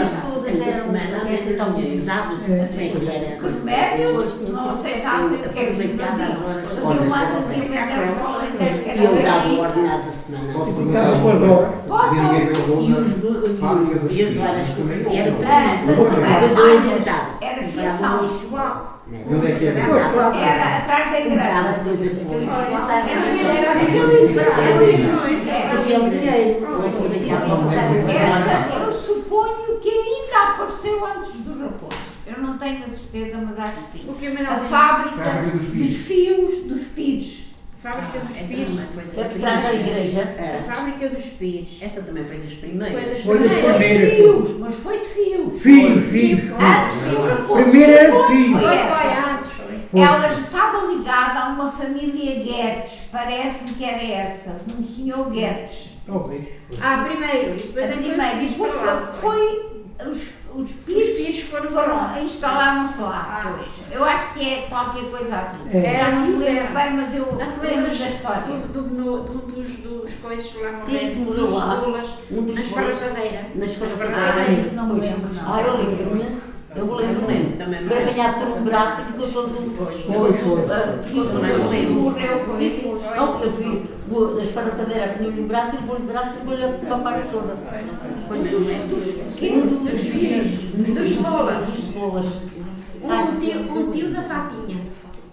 as pessoas até semana, então sábado, Que os médios, se não aceitassem o que é que os médicos faziam lá nas imensas e eu dava o ordenado da semana. Posso Ficava perguntar com as horas. ninguém viu E os fábrica dos e as horas que eu fazia era Mas não era depois eu mais, juntava. era Comprava fiação. um lixo igual. Onde é que é? Pois claro. Era atrás da Comprava igreja. coisas boas. Era aquele Aquele dinheiro. Essa eu suponho que ainda apareceu antes dos raposos. Eu não tenho a certeza, mas acho que sim. O que é A melhor? fábrica Fábrica dos dos fios dos pires. Fábrica dos Essa Pires. também foi das Atrás da primeiras. igreja. A Fábrica dos Pires. Essa também foi das Foi primeiras. das Foi das primeiras. Foi de primeiras. fios, mas foi de fios. Fios. Antes dos raposos. Primeiro era de Suponho que fios. foi Foi essa. antes, foi. Ela estava ligada a uma família Guedes, parece-me que era essa, um senhor Guedes. Talvez. Primeiro, e depois A é que primeira, foi depois para lá. foi os pires Pires foram para lá. instalaram-se lá. Pois. Eu acho que é qualquer coisa assim. Era não me fios, lembro era. bem, mas eu Não te lembro lembras da história. dos coisas lá Sim, morreram? morreu lá. Dos Um dos nas bois. fardadeira. Nas Ah, fardadeira. isso não me lembro, não. Eu lembro-me. Eu me lembro, também foi mais. apanhado por um braço e ficou todo. Ficou todo doente. Morreu, foi. Sim. Não, eu vi, a esfarrapadeira apanhou-lhe o braço e levou-lhe o braço e levou-lhe a parte toda. Dos cebolas. Dos cebolas. Um tio da Fatinha.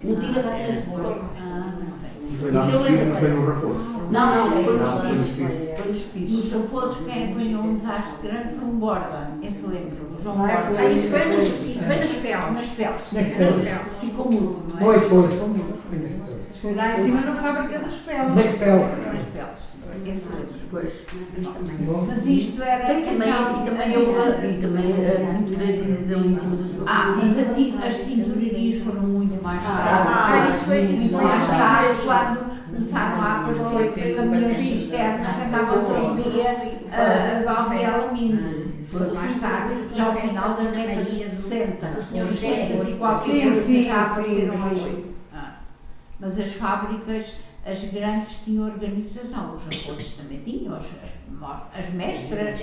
Um tio da Fatinha Cebola. Não sei. E foi lá no Espírito, não foi no Raposo. Não, foi nos Foi nos Pires. Foi nos Pires. Nos Raposos, quem apanhou um desastre grande foi um Borda, esse lembro, o João Borda. Isso foi nas peles. Nas peles. Nas peles. Ficou mudo, não é? Foi. Foi lá em cima na fábrica das peles. Das peles. Nas peles. Esse lembro. Bom. Mas isto era. E também a pinturarias ali em cima dos Mas as tinturarias foram muito mais tarde. Isso foi Muito mais tarde, quando começaram a aparecer caminhões cisternas que andavam todo dia a Balviela Mina. Isso foi mais tarde, já ao final da década de 60. 60 e qualquer coisa já apareceram aí. Mas as fábricas, as grandes, tinham organização. Os japoneses também tinham, as mestras.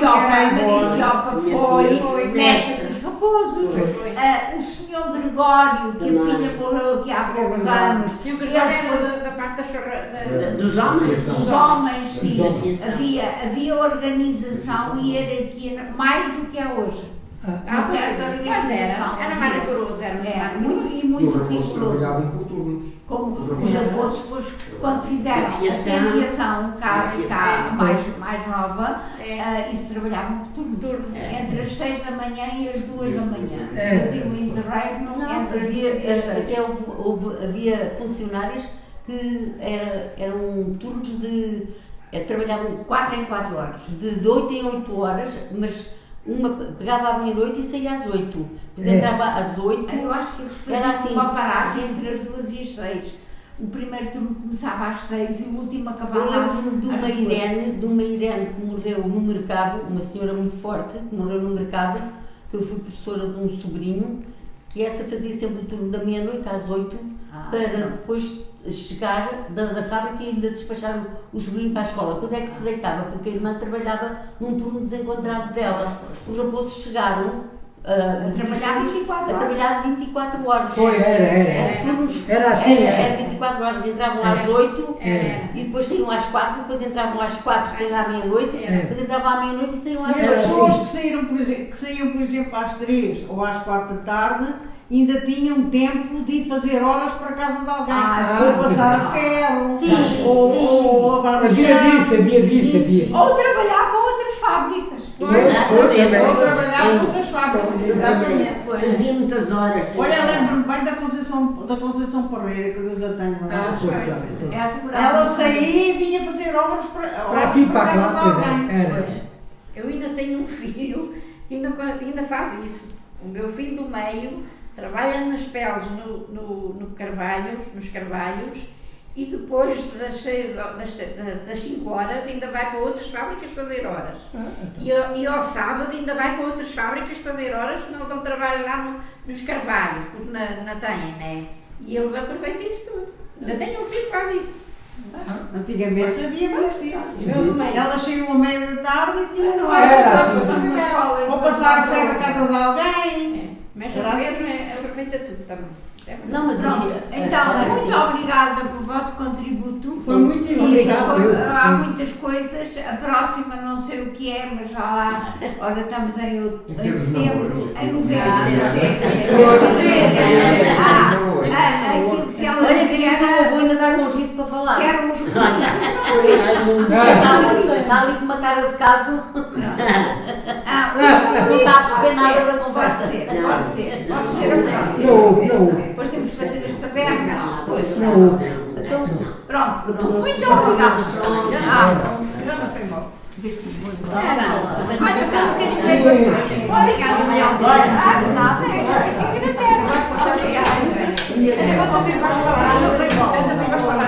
A Mariciopa foi mestre dos raposos. O senhor Gregório, que a filha morreu aqui há poucos anos, E o Gregório era da parte Dos homens? dos homens, sim. Havia organização e hierarquia, mais do que é hoje. Uma certa organização. Era mais rigoroso, É, e No muito Raposo rigoroso. trabalhavam por turnos. Como os japoneses, depois, quando fizeram a aviação cá mais nova, isso trabalhavam por turnos. Entre as 6 da manhã e as 2 da manhã. Faziam o interregno entre as 2 e as 6. Até havia funcionários que eram turnos de. Trabalhavam 4 em 4 horas. de 8 em 8 horas, mas uma pegava à meia-noite e saía às 8. Depois entrava às 8. Eu acho que eles Era faziam assim. uma paragem entre as 2 e as 6. O primeiro turno começava às 6 e o último Eu acabava lembro-me às 2. de uma Irene que morreu no mercado, uma senhora muito forte, que morreu no mercado, que eu fui professora de um sobrinho, que essa fazia sempre o turno da meia-noite às 8, para depois chegar da fábrica e ainda despachar o sobrinho para a escola. Depois é que se deitava, porque a irmã trabalhava num turno desencontrado dela. Os raposos chegaram a trabalhar 24 horas. Foi, era. Turnos, Era assim, era 24 horas, entravam às 8 e depois saíam às 4, depois entravam às 4, saíam à meia-noite, depois entravam à meia-noite e saíam às E as 8. pessoas que saíam, por exemplo, às 3 ou às 4 da tarde, ainda tinham tempo de ir fazer horas para a casa de alguém. Ou passar a ferro, ou lavar o chão. Havia disso. Ou trabalhar para outras fábricas. Exatamente. Ou trabalhar com outras fábricas. Exatamente. Fazia muitas horas. Olha, lembro-me bem da Conceição Parreira, que Deus a tenha. Ela saía e vinha fazer obras Para aqui, para casa de lá, alguém. era. Eu ainda tenho um filho que ainda faz isso. O meu filho do meio trabalha nas peles nos carvalhos e depois das 5 horas ainda vai para outras fábricas fazer horas. E ao sábado ainda vai para outras fábricas fazer horas, porque não trabalha lá nos carvalhos, porque não têm, né? E ele aproveita isso tudo. Ainda tenho um filho que faz isso. Antigamente havia muito disso. Meu do meio. Elas saíam à meia da tarde e tinham que Não lá era passar assim. para trabalhar. Ou passar a ferro à casa de alguém. Mas Era o assim. Pedro aproveita tudo também. Não, mas Pronto, havia. então, era muito assim. obrigada pelo vosso contributo. Foi muito E obrigado. há muitas coisas, a próxima não sei o que é, mas já lá, ora estamos em setembro, em novembro. Aquilo que ela Olha, que quer, eu vou ainda dar um juízo para falar. quer uns Está ali com uma cara de caso, não está a perceber nada da conversa. Pode ser a próxima. Não. Depois temos que fazer esta peça. Então, Pronto, muito obrigada. Já não foi mal. Olha, foi um bocadinho bem passado. Obrigada, Maria. Nada, eu já que agradece. Obrigada. Eu também vais falar, não foi bom. Eu também vais falar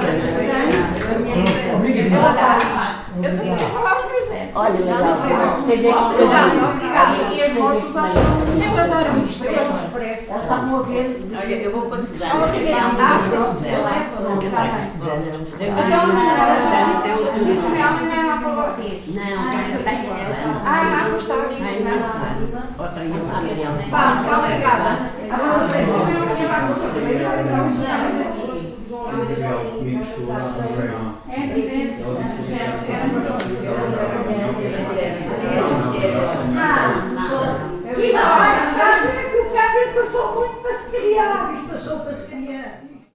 Eu também vou falar o que quiser. Olha, Não foi bom. Obrigada. E as motos eu adoro isto. Eu adoro por essa. ela está a morrer. Olha, eu vou com a Susana. Não, não é lá para vocês. Não, Gostava de semana. Outra ia lá. A Isabel comigo estou a É evidente. ela disse que deixava